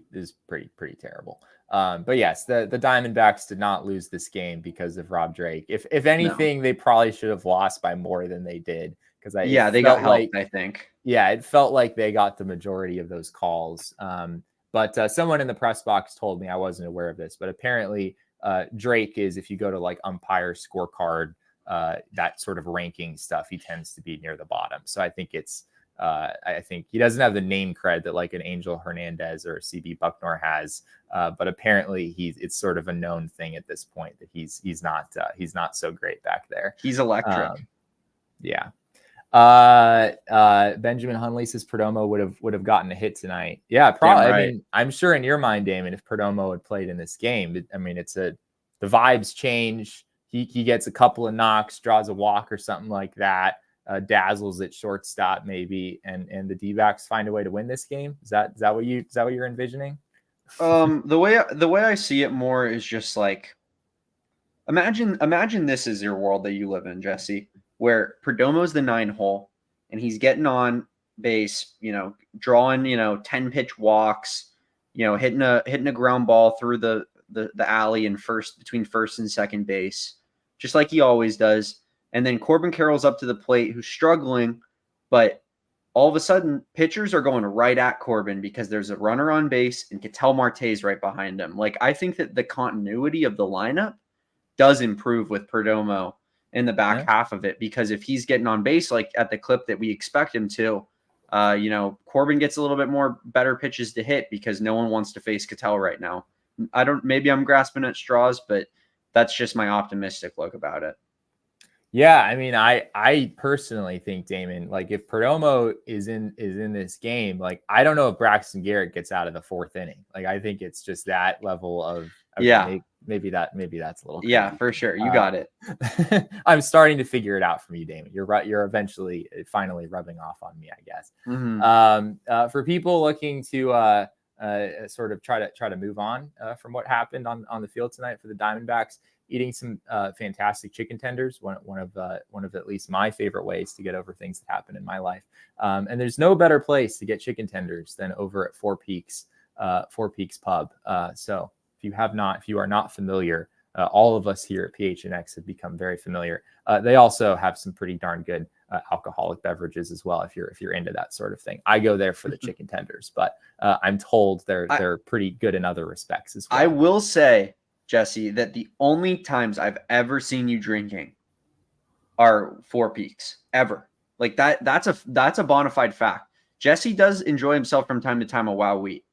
terrible. But yes, the Diamondbacks did not lose this game because of Rob Drake. If anything, they probably should have lost by more than they did. Because they got helped, I think. Yeah, it felt like they got the majority of those calls. But someone in the press box told me, I wasn't aware of this, but apparently Drake is, if you go to like umpire scorecard, that sort of ranking stuff, he tends to be near the bottom. So I think I think he doesn't have the name cred that like an Angel Hernandez or CB Bucknor has, but apparently it's sort of a known thing at this point that he's not so great back there. He's electric. Yeah. Benjamin Hunley says Perdomo would have gotten a hit tonight. Yeah, probably. Right. I mean, I'm sure in your mind, Damon, if Perdomo had played in this game, I mean, the vibes change. He gets a couple of knocks, draws a walk or something like that, dazzles at shortstop maybe, and the D-backs find a way to win this game. Is that what you're envisioning? The way I see it more is just like, imagine this is your world that you live in, Jesse, where Perdomo's the 9-hole and he's getting on base, drawing, 10-pitch walks, hitting a ground ball through the alley and between first and second base, just like he always does. And then Corbin Carroll's up to the plate, who's struggling, but all of a sudden pitchers are going right at Corbin because there's a runner on base and Ketel Marte's right behind him. Like, I think that the continuity of the lineup does improve with Perdomo in the back half of it, because if he's getting on base like at the clip that we expect him to, Corbin gets a little bit more better pitches to hit because no one wants to face Ketel right now. Maybe I'm grasping at straws, but that's just my optimistic look about it. Yeah, I mean, I personally think, Damon, like, if Perdomo is in this game, like, I don't know if Braxton Garrett gets out of the fourth inning. Like, I think it's just that level of maybe that's a little crazy. Yeah, for sure. You got it. I'm starting to figure it out from you, Damon. You're right. You're finally rubbing off on me, I guess. Mm-hmm. For people looking to sort of try to move on from what happened on the field tonight for the Diamondbacks, eating some fantastic chicken tenders, one of at least my favorite ways to get over things that happen in my life. And there's no better place to get chicken tenders than over at Four Peaks Pub. So if you are not familiar, all of us here at PHNX have become very familiar. They also have some pretty darn good alcoholic beverages as well, if you're into that sort of thing. I go there for the chicken tenders, but I'm told they're pretty good in other respects as well. I will say, Jesse, that the only times I've ever seen you drinking are Four Peaks, ever. Like that's a bona fide fact. Jesse does enjoy himself from time to time a wow wheat.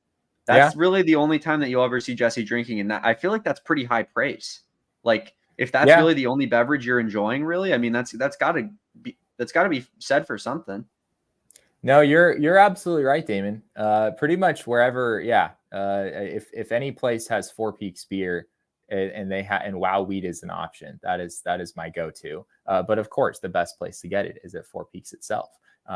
That's really the only time that you'll ever see Jesse drinking, and that I feel like that's pretty high praise. Like if that's really the only beverage you're enjoying, really, I mean that's got to be said for something. No, you're absolutely right, Damon. Pretty much wherever, if any place has Four Peaks beer and and Wow Wheat is an option, that is my go-to. But of course, the best place to get it is at Four Peaks itself.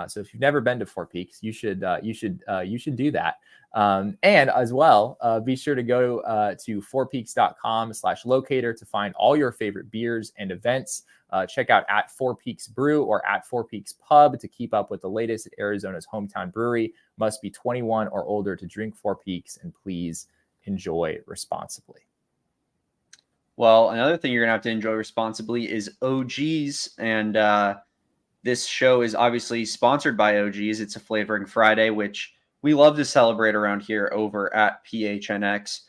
So if you've never been to Four Peaks, you should do that. And as well, be sure to go to fourpeaks.com/locator to find all your favorite beers and events. Check out at Four Peaks Brew or at Four Peaks Pub to keep up with the latest at Arizona's hometown brewery. Must be 21 or older to drink Four Peaks, and please enjoy responsibly. Well, another thing you're going to have to enjoy responsibly is OGs. And this show is obviously sponsored by OGs. It's a Flavoring Friday, which we love to celebrate around here over at PHNX.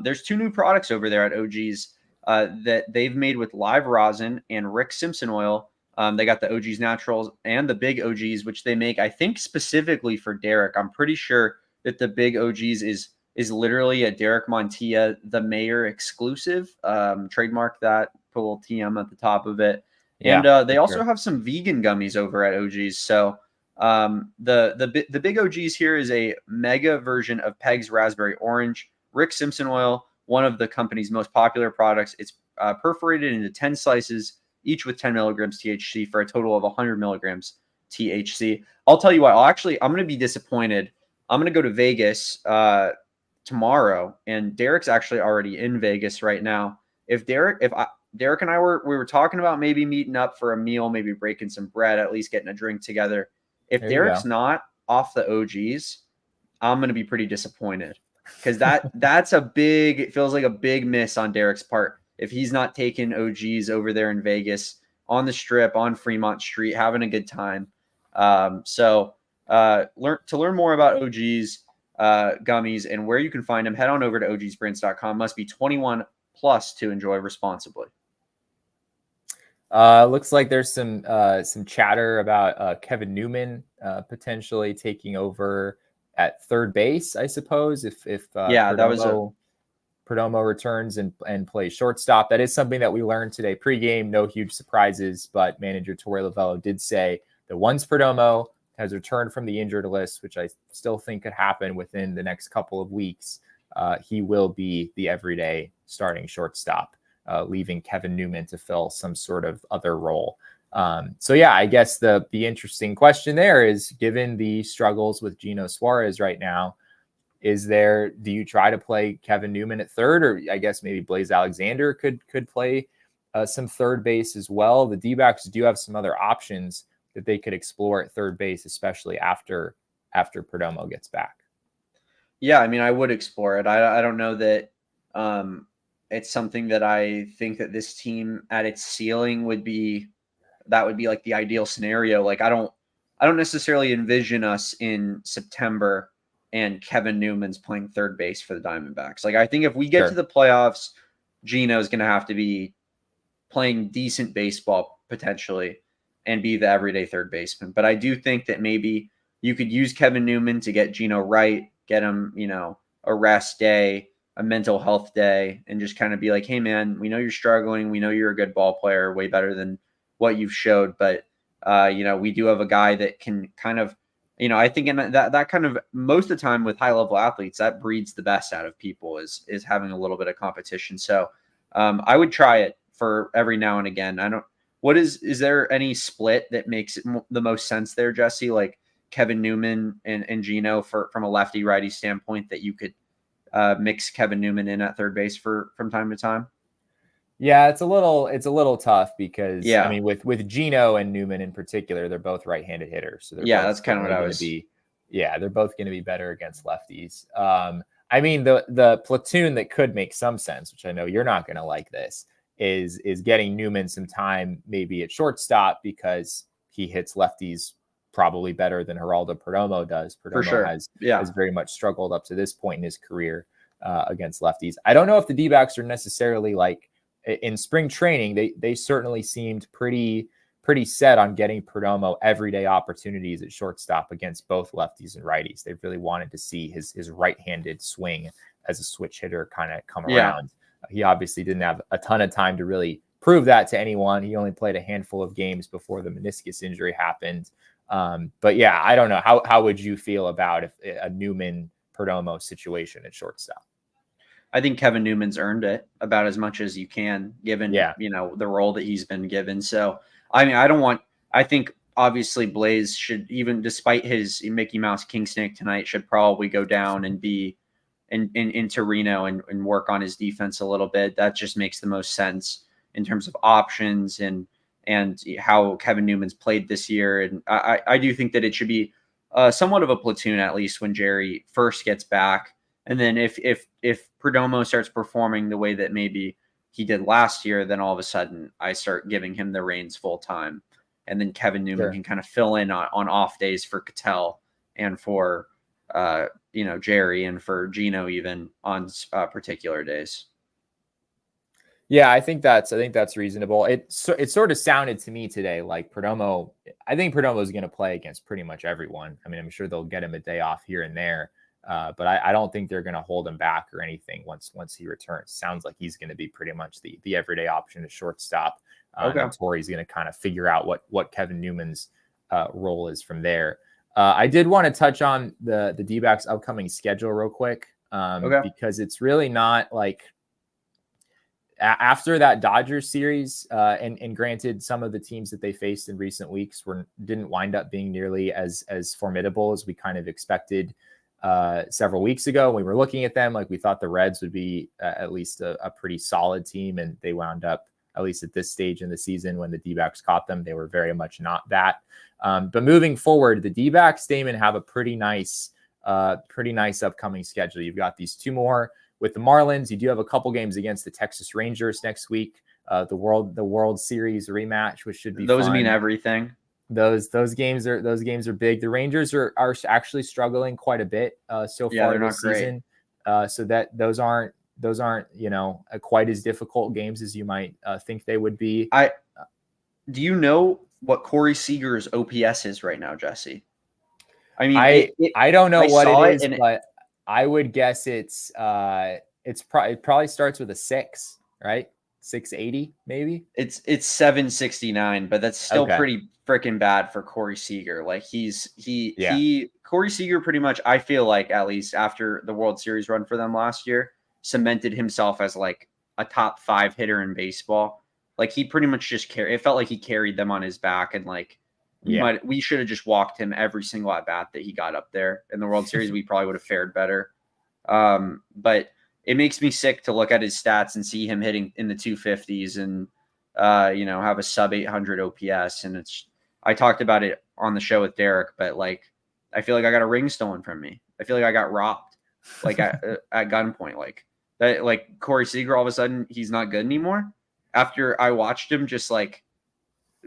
There's 2 new products over there at OGs that they've made with live rosin and Rick Simpson oil. They got the OGs Naturals and the Big OGs, which they make, I think, specifically for Derek. I'm pretty sure that the Big OGs is literally a Derek Montilla, the mayor exclusive. Trademark that, put a little TM at the top of it. And they also have some vegan gummies over at OGs. So the Big OGs here is a mega version of Peg's Raspberry Orange, Rick Simpson oil, one of the company's most popular products. It's perforated into 10 slices, each with 10 milligrams THC for a total of 100 milligrams THC. I'll tell you what, I'm going to be disappointed. I'm going to go to Vegas tomorrow, and Derek's actually already in Vegas right now. Derek and I were talking about maybe meeting up for a meal, maybe breaking some bread, at least getting a drink together. If Derek's not off the OGs, I'm going to be pretty disappointed, because it feels like a big miss on Derek's part if he's not taking OGs over there in Vegas on the Strip, on Fremont Street, having a good time. To learn more about OGs gummies and where you can find them, head on over to ogsbrands.com. Must be 21 plus to enjoy responsibly. Looks like there's some chatter about Kevin Newman potentially taking over at third base, I suppose, if Perdomo returns and plays shortstop. That is something that we learned today pregame. No huge surprises, but manager Torey Lovullo did say that once Perdomo has returned from the injured list, which I still think could happen within the next couple of weeks, he will be the everyday starting shortstop, leaving Kevin Newman to fill some sort of other role. I guess the interesting question there is, given the struggles with Gino Suarez right now, do you try to play Kevin Newman at third, or I guess maybe Blaze Alexander could play some third base as well? The D-backs do have some other options that they could explore at third base, especially after Perdomo gets back. Yeah, I mean, I would explore it. I don't know that it's something that I think that this team at its ceiling would be like the ideal scenario. Like I don't necessarily envision us in September and Kevin Newman's playing third base for the Diamondbacks. Like I think if we get to the playoffs, Gino's going to have to be playing decent baseball potentially and be the everyday third baseman. But I do think that maybe you could use Kevin Newman to get Gino right, get him, a rest day, a mental health day, and just kind of be like, hey man, we know you're struggling. We know you're a good ball player, way better than what you've showed. But, we do have a guy that can kind of, I think in that kind of, most of the time with high level athletes, that breeds the best out of people is having a little bit of competition. So I would try it for every now and again. Is there any split that makes it the most sense there, Jesse? Like Kevin Newman and Gino from a lefty righty standpoint, that you could mix Kevin Newman in at third base from time to time? Yeah, it's a little tough because I mean with Gino and Newman in particular, they're both right-handed hitters. So that's kind of what I was. They're both going to be better against lefties. I mean the platoon that could make some sense, which I know you're not going to like this, is getting Newman some time maybe at shortstop, because he hits lefties probably better than Geraldo Perdomo does. Perdomo has very much struggled up to this point in his career against lefties. I don't know if the D-backs are necessarily like in spring training. They certainly seemed pretty pretty set on getting Perdomo everyday opportunities at shortstop against both lefties and righties. They really wanted to see his right-handed swing as a switch hitter kind of come around. He obviously didn't have a ton of time to really prove that to anyone. He only played a handful of games before the meniscus injury happened. But yeah, I don't know. How would you feel about if a Newman Perdomo situation at shortstop? I think Kevin Newman's earned it about as much as you can, given the role that he's been given. So I mean, I think obviously Blaze should, even despite his Mickey Mouse King Snake tonight, should probably go down and be into Reno and work on his defense a little bit. That just makes the most sense in terms of options and how Kevin Newman's played this year. And I do think that it should be somewhat of a platoon, at least when Jerry first gets back. And then if Perdomo starts performing the way that maybe he did last year, then all of a sudden I start giving him the reins full time. And then Kevin Newman can kind of fill in on off days for Cattell and for Jerry and for Gino even on particular days. Yeah, I think that's reasonable. It sort of sounded to me today like Perdomo. I think Perdomo is going to play against pretty much everyone. I mean, I'm sure they'll get him a day off here and there, but I don't think they're going to hold him back or anything once he returns. Sounds like he's going to be pretty much the everyday option at shortstop. And Torey's going to kind of figure out what Kevin Newman's role is from there. I did want to touch on the D-backs upcoming schedule real quick because it's really not like after that Dodgers series, and granted, some of the teams that they faced in recent weeks didn't wind up being nearly as formidable as we kind of expected several weeks ago. When we were looking at them, like we thought the Reds would be at least a pretty solid team, and they wound up, at least at this stage in the season when the D-backs caught them, they were very much not that. But moving forward, the D-backs, Damon, have a pretty nice upcoming schedule. You've got these two more with the Marlins. You do have a couple games against the Texas Rangers next week. The World Series rematch, which should be those fun. Mean everything. Those games are big. The Rangers are actually struggling quite a bit so far this season. So that those aren't quite as difficult games as you might think they would be. Do you know what Corey Seager's OPS is right now, Jesse? I mean, I don't know what it is, but I would guess it probably starts with a 6, right? 680 maybe. It's 769, but that's still pretty freaking bad for Corey Seager. Like Corey Seager pretty much, I feel like, at least after the World Series run for them last year, cemented himself as like a top 5 hitter in baseball. Like he pretty much just it felt like he carried them on his back, and like we should have just walked him every single at bat that he got up there in the World Series. We probably would have fared better. But it makes me sick to look at his stats and see him hitting in the 250s and have a sub 800 OPS. And I talked about it on the show with Derek, but like I feel like I got a ring stolen from me. I feel like I got robbed, like at gunpoint. Like that, like Corey Seager, all of a sudden he's not good anymore. After I watched him just like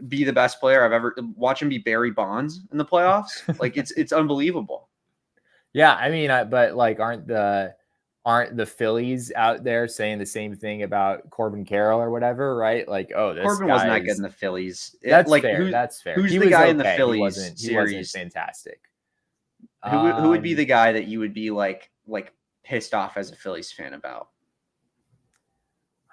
be the best player I've ever watched him be Barry Bonds in the playoffs. Like it's unbelievable. Yeah, I mean, but like aren't the Phillies out there saying the same thing about Corbin Carroll or whatever, right? Like, this Corbin wasn't that good in the Phillies. That's fair. That's fair. Who's the guy in the Phillies series? He wasn't fantastic. Who would be the guy that you would be like pissed off as a Phillies fan about?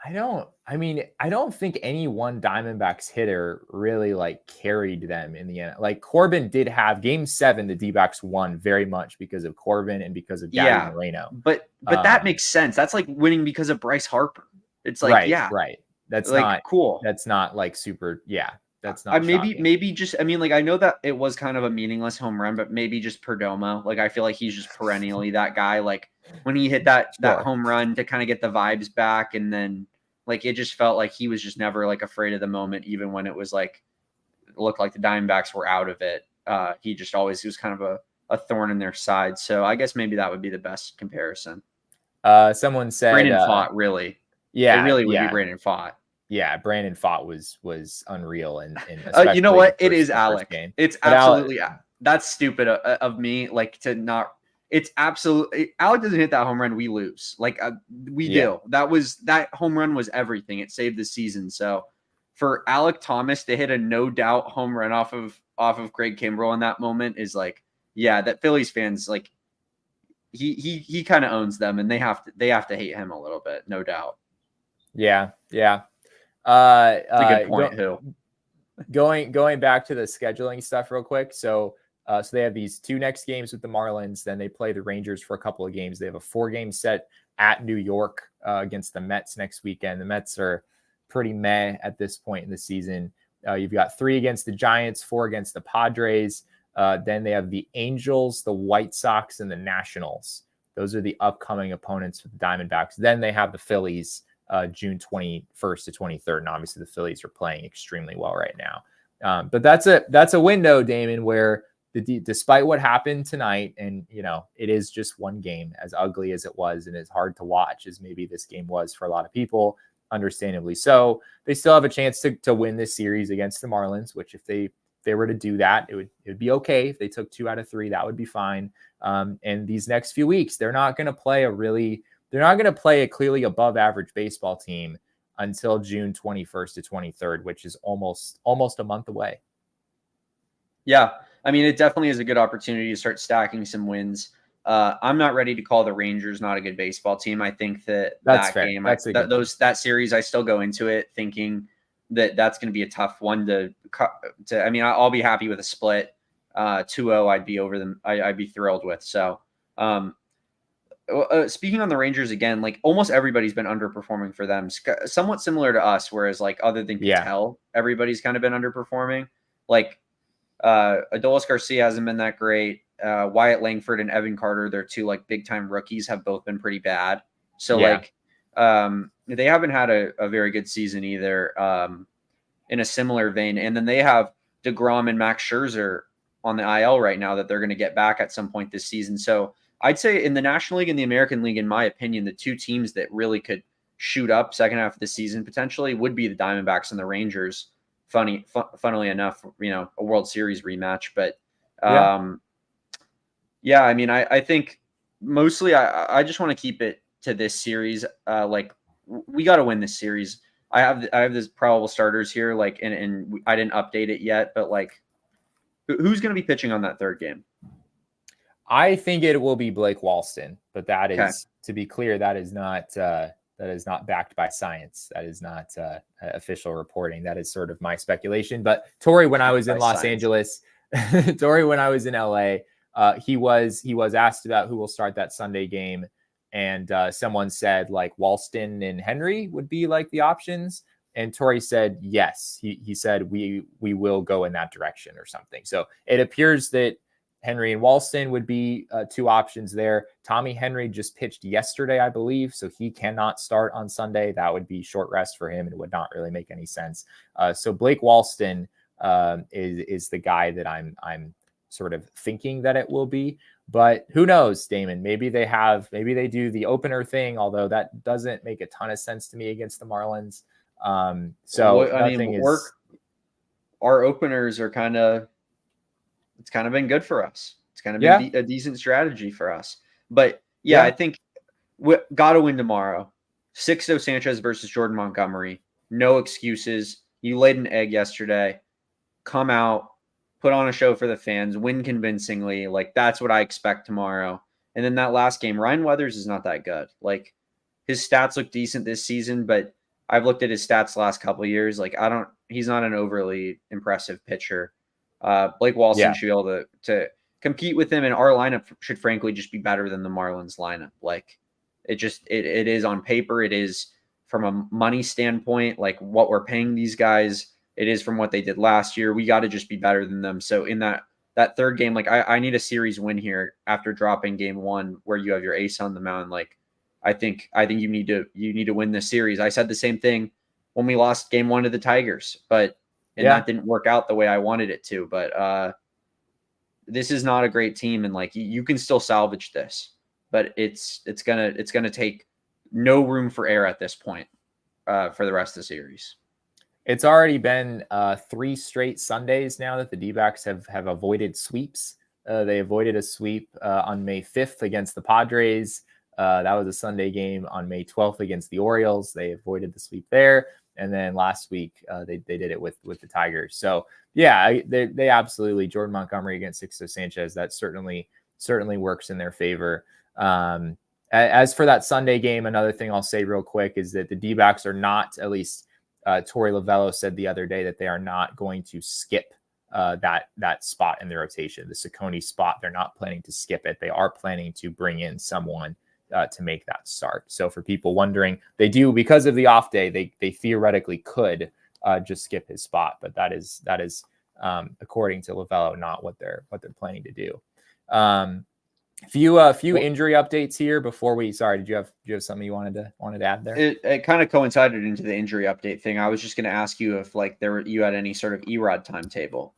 I don't think any one Diamondbacks hitter really like carried them in the end. Like Corbin did have Game 7, the D-backs won very much because of Corbin and because of Gabby Moreno. But that makes sense. That's like winning because of Bryce Harper. It's like right. That's like, not cool. That's not like super. Yeah, that's not. Maybe just. I mean, like I know that it was kind of a meaningless home run, but maybe just Perdomo. Like I feel like he's just perennially that guy. Like when he hit that home run to kind of get the vibes back, and then. Like, it just felt like he was just never, like, afraid of the moment, even when it was, like, it looked like the Diamondbacks were out of it. He just always was kind of a thorn in their side. So I guess maybe that would be the best comparison. Someone said... Brandon Pfaadt, really. Yeah. It really would be Brandon Pfaadt. Yeah, Brandon Pfaadt was unreal. And you know what? It is Alec. It's absolutely... That's stupid of me, like, to not... It's absolutely Alec doesn't hit that home run, we lose. Like we do. That home run was everything. It saved the season. So for Alec Thomas to hit a no doubt home run off of Greg Kimbrell in that moment is like, yeah, that Phillies fans, like, he kind of owns them, and they have to hate him a little bit, no doubt. Yeah. That's a good point, Going back to the scheduling stuff real quick. So they have these 2 next games with the Marlins. Then they play the Rangers for a couple of games. They have a 4-game set at New York against the Mets next weekend. The Mets are pretty meh at this point in the season. You've got 3 against the Giants, 4 against the Padres. Then they have the Angels, the White Sox, and the Nationals. Those are the upcoming opponents for the Diamondbacks. Then they have the Phillies June 21st to 23rd. And obviously the Phillies are playing extremely well right now. But that's a window, Damon, where despite what happened tonight, and it is just one game, as ugly as it was and as hard to watch as maybe this game was for a lot of people, understandably so, they still have a chance to win this series against the Marlins, which if they were to do that, it would be okay. If they took 2 out of 3, that would be fine. And these next few weeks, they're not going to play a clearly above average baseball team until June 21st to 23rd, which is almost a month away. Yeah. I mean, it definitely is a good opportunity to start stacking some wins. I'm not ready to call the Rangers not a good baseball team. I think that game, that series, I still go into it thinking that's going to be a tough one to. I mean, I'll be happy with a split 2-0. I'd be over them. I'd be thrilled with. So, speaking on the Rangers again, like almost everybody's been underperforming for them, somewhat similar to us. Whereas like other than Patel, everybody's kind of been underperforming. Like Adolis Garcia hasn't been that great. Wyatt Langford and Evan Carter, their 2 like big time rookies, have both been pretty bad. So they haven't had a very good season either. In a similar vein, and then they have DeGrom and Max Scherzer on the IL right now that they're going to get back at some point this season. So I'd say in the National League and the American League, in my opinion, the 2 teams that really could shoot up second half of the season potentially would be the Diamondbacks and the Rangers. Funnily enough, a World Series rematch. But I mean, I think mostly I just want to keep it to this series. Like we got to win this series. I have this probable starters here, like, and I didn't update it yet, but like, who's going to be pitching on that 3rd game? I think it will be Blake Walston, but that is, to be clear, that is not backed by science. That is not official reporting. That is sort of my speculation. But Torey, when I was in Los Angeles, Torey, when I was in LA, he was asked about who will start that Sunday game. And someone said like Walston and Henry would be like the options. And Torey said, yes, he said, we will go in that direction or something. So it appears that Henry and Walston would be 2 options there. Tommy Henry just pitched yesterday, I believe. So he cannot start on Sunday. That would be short rest for him. And it would not really make any sense. So Blake Walston is the guy that I'm sort of thinking that it will be. But who knows, Damon? Maybe they do the opener thing, although that doesn't make a ton of sense to me against the Marlins. Our openers are it's kind of been good for us. It's kind of been a decent strategy for us. But I think we got to win tomorrow. Sixto Sanchez versus Jordan Montgomery. No excuses. You laid an egg yesterday. Come out. Put on a show for the fans, win convincingly. Like, that's what I expect tomorrow. And then that last game, Ryan Weathers is not that good. Like, his stats look decent this season, but I've looked at his stats the last couple of years. Like, he's not an overly impressive pitcher. Blake Walston should be able to compete with him, and our lineup should frankly just be better than the Marlins lineup. Like, it is on paper. It is from a money standpoint, like what we're paying these guys. It is from what they did last year. We got to just be better than them. So in that 3rd game, like I need a series win here after dropping game 1 where you have your ace on the mound. Like I think you need to win this series. I said the same thing when we lost game 1 to the Tigers, but that didn't work out the way I wanted it to. But this is not a great team, and like you can still salvage this, but it's gonna take no room for error at this point for the rest of the series. It's already been 3 straight Sundays now that the D-backs have avoided sweeps. They avoided a sweep on May 5th against the Padres. That was a Sunday game on May 12th against the Orioles. They avoided the sweep there. And then last week they did it with the Tigers. So yeah, they absolutely, Jordan Montgomery against Sixto Sanchez, that certainly works in their favor. As for that Sunday game, another thing I'll say real quick is that the D-backs are not, at least Torey Lovullo said the other day, that they are not going to skip that spot in the rotation, the Ciccone spot. They're not planning to skip it. They are planning to bring in someone to make that start. So for people wondering, they do, because of the off day, they theoretically could just skip his spot, but that is according to Lovullo, not what they're planning to do. Few injury updates here before we. Sorry, did you have something you wanted to add there? It kind of coincided into the injury update thing. I was just going to ask you if you had any sort of Erod timetable.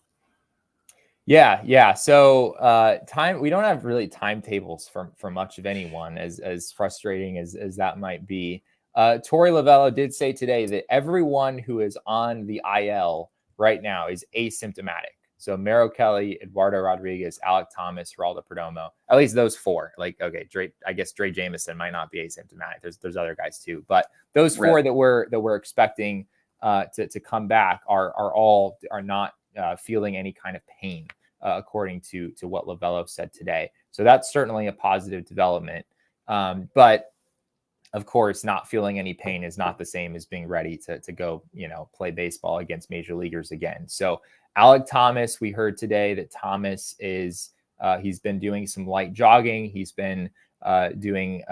Yeah. So we don't have really timetables for much of anyone, as frustrating as that might be. Torey Lovullo did say today that everyone who is on the IL right now is asymptomatic. So Merrill Kelly, Eduardo Rodriguez, Alec Thomas, Geraldo Perdomo, at least those four. Like, okay, I guess Dre Jameson might not be asymptomatic. There's other guys too, but those four that we're expecting to come back are not feeling any kind of pain, according to what Lovullo said today. So that's certainly a positive development. But of course, not feeling any pain is not the same as being ready to go, play baseball against major leaguers again. So Alec Thomas, we heard today that Thomas is he's been doing some light jogging. He's been doing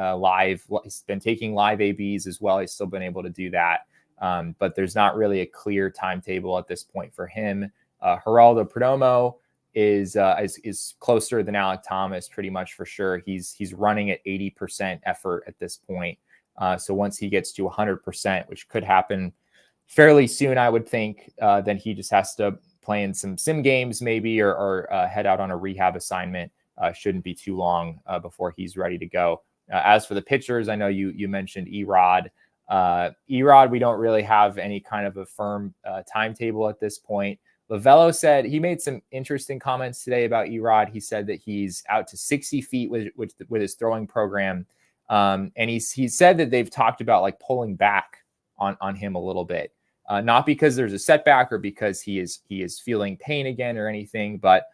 he's been taking live ABs as well. He's still been able to do that. But there's not really a clear timetable at this point for him. Geraldo Perdomo is closer than Alec Thomas, pretty much for sure. He's running at 80% effort at this point. So once he gets to 100%, which could happen fairly soon, I would think, then he just has to play in some sim games maybe, or head out on a rehab assignment. Shouldn't be too long before he's ready to go. As for the pitchers, I know you mentioned Erod. Erod, we don't really have any kind of a firm timetable at this point. Lovullo said he made some interesting comments today about Erod. He said that he's out to 60 feet with his throwing program. And he said that they've talked about like pulling back on him a little bit, not because there's a setback or because he is feeling pain again or anything, but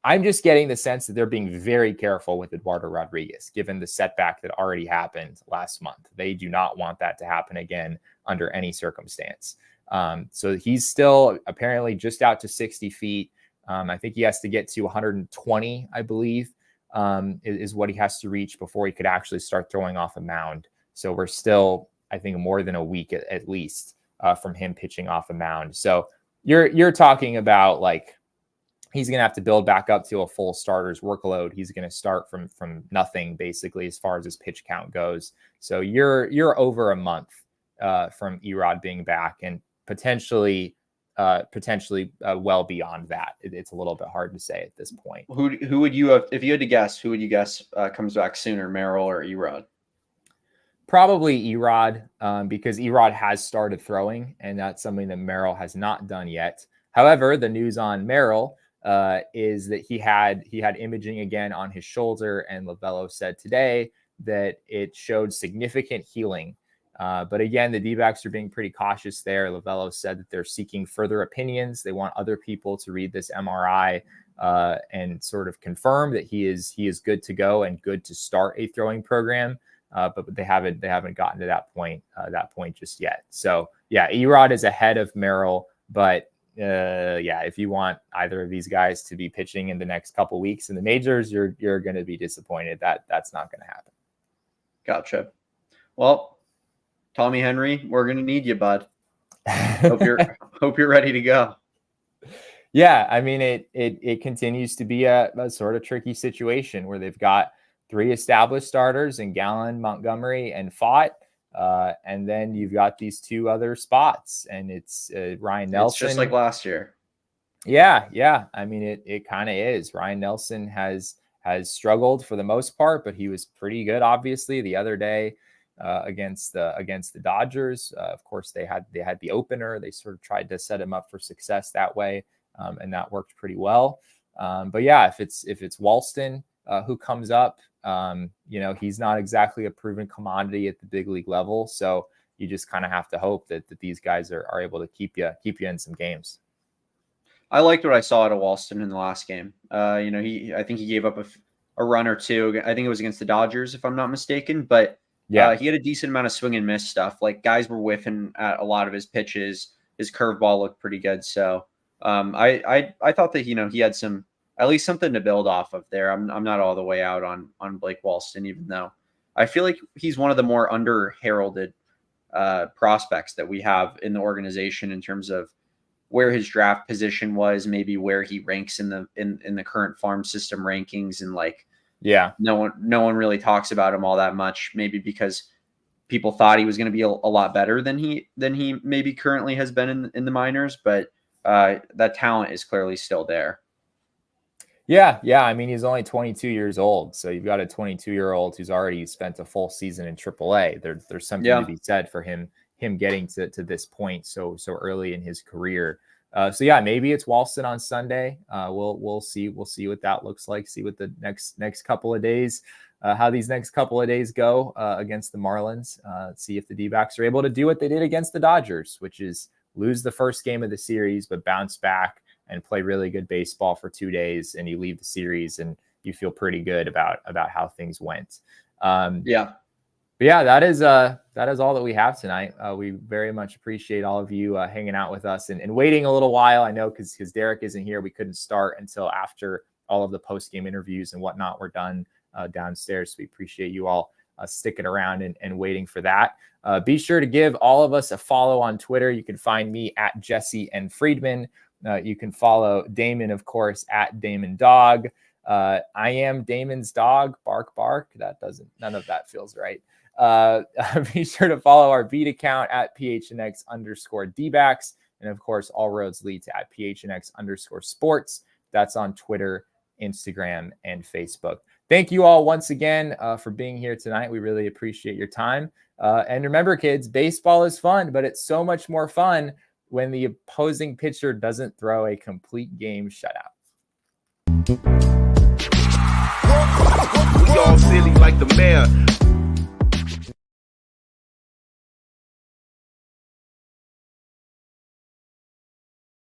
I'm just getting the sense that they're being very careful with Eduardo Rodriguez, given the setback that already happened last month. They do not want that to happen again under any circumstance. So he's still apparently just out to 60 feet. I think he has to get to 120, I believe, is what he has to reach before he could actually start throwing off a mound. So we're still, I think, more than a week at least from him pitching off a mound. So you're talking about like he's going to have to build back up to a full starter's workload. He's going to start from nothing basically as far as his pitch count goes. So you're over a month from Erod being back, and potentially well beyond that. It's a little bit hard to say at this point. Who would you have, if you had to guess, who would you guess comes back sooner, Merrill or Erod? Probably Erod, because Erod has started throwing, and that's something that Merrill has not done yet. However, the news on Merrill is that he had imaging again on his shoulder, and Lovullo said today that it showed significant healing. But again, the D-backs are being pretty cautious there. Lovullo said that they're seeking further opinions. They want other people to read this MRI and sort of confirm that he is good to go and good to start a throwing program. But they haven't gotten to that point just yet. So yeah, Erod is ahead of Merrill, but if you want either of these guys to be pitching in the next couple weeks in the majors, you're going to be disappointed that that's not going to happen. Gotcha. Well, Tommy Henry, we're going to need you, bud. Hope you're ready to go. Yeah, I mean, it continues to be a sort of tricky situation where they've got three established starters in Gallen, Montgomery, and Fott. And then you've got these two other spots, and it's Ryan Nelson. It's just like last year. Yeah. I mean, it kind of is. Ryan Nelson has struggled for the most part, but he was pretty good, obviously, the other day against the Dodgers. Of course, they had the opener. They sort of tried to set him up for success that way, and that worked pretty well. But yeah, if it's Walston who comes up, he's not exactly a proven commodity at the big league level. So you just kind of have to hope that these guys are able to keep you in some games. I liked what I saw out of Walston in the last game. I think he gave up a run or two. I think it was against the Dodgers, if I'm not mistaken. But he had a decent amount of swing and miss stuff. Like, guys were whiffing at a lot of his pitches. His curveball looked pretty good. So I thought that he had at least something to build off of there. I'm not all the way out on Blake Walston, even though I feel like he's one of the more under heralded prospects that we have in the organization in terms of where his draft position was, maybe where he ranks in the current farm system rankings. And no one really talks about him all that much, maybe because people thought he was going to be a lot better than he maybe currently has been in the minors, but that talent is clearly still there. Yeah. I mean, he's only 22 years old. So you've got a 22-year-old who's already spent a full season in AAA. There's something to be said for him getting to this point so early in his career. Maybe it's Walston on Sunday. We'll see what that looks like. See what the next couple of days, how these next couple of days go against the Marlins. See if the D-backs are able to do what they did against the Dodgers, which is lose the first game of the series, but bounce back and play really good baseball for 2 days, and you leave the series and you feel pretty good about how things went. That is all that we have tonight. We very much appreciate all of you hanging out with us and waiting a little while. I know because Derek isn't here, we couldn't start until after all of the post-game interviews and whatnot were done downstairs. So we appreciate you all sticking around and waiting for that. Be sure to give all of us a follow on Twitter. You can find me at Jesse and Friedman. You can follow Damon, of course, at Damon Dog. I am Damon's dog. Bark, bark. None of that feels right. Be sure to follow our beat account at PHNX_D-backs. And of course, all roads lead to at PHNX_sports. That's on Twitter, Instagram, and Facebook. Thank you all once again for being here tonight. We really appreciate your time. And remember, kids, baseball is fun, but it's so much more fun when the opposing pitcher doesn't throw a complete game shutout. We all silly like the mayor.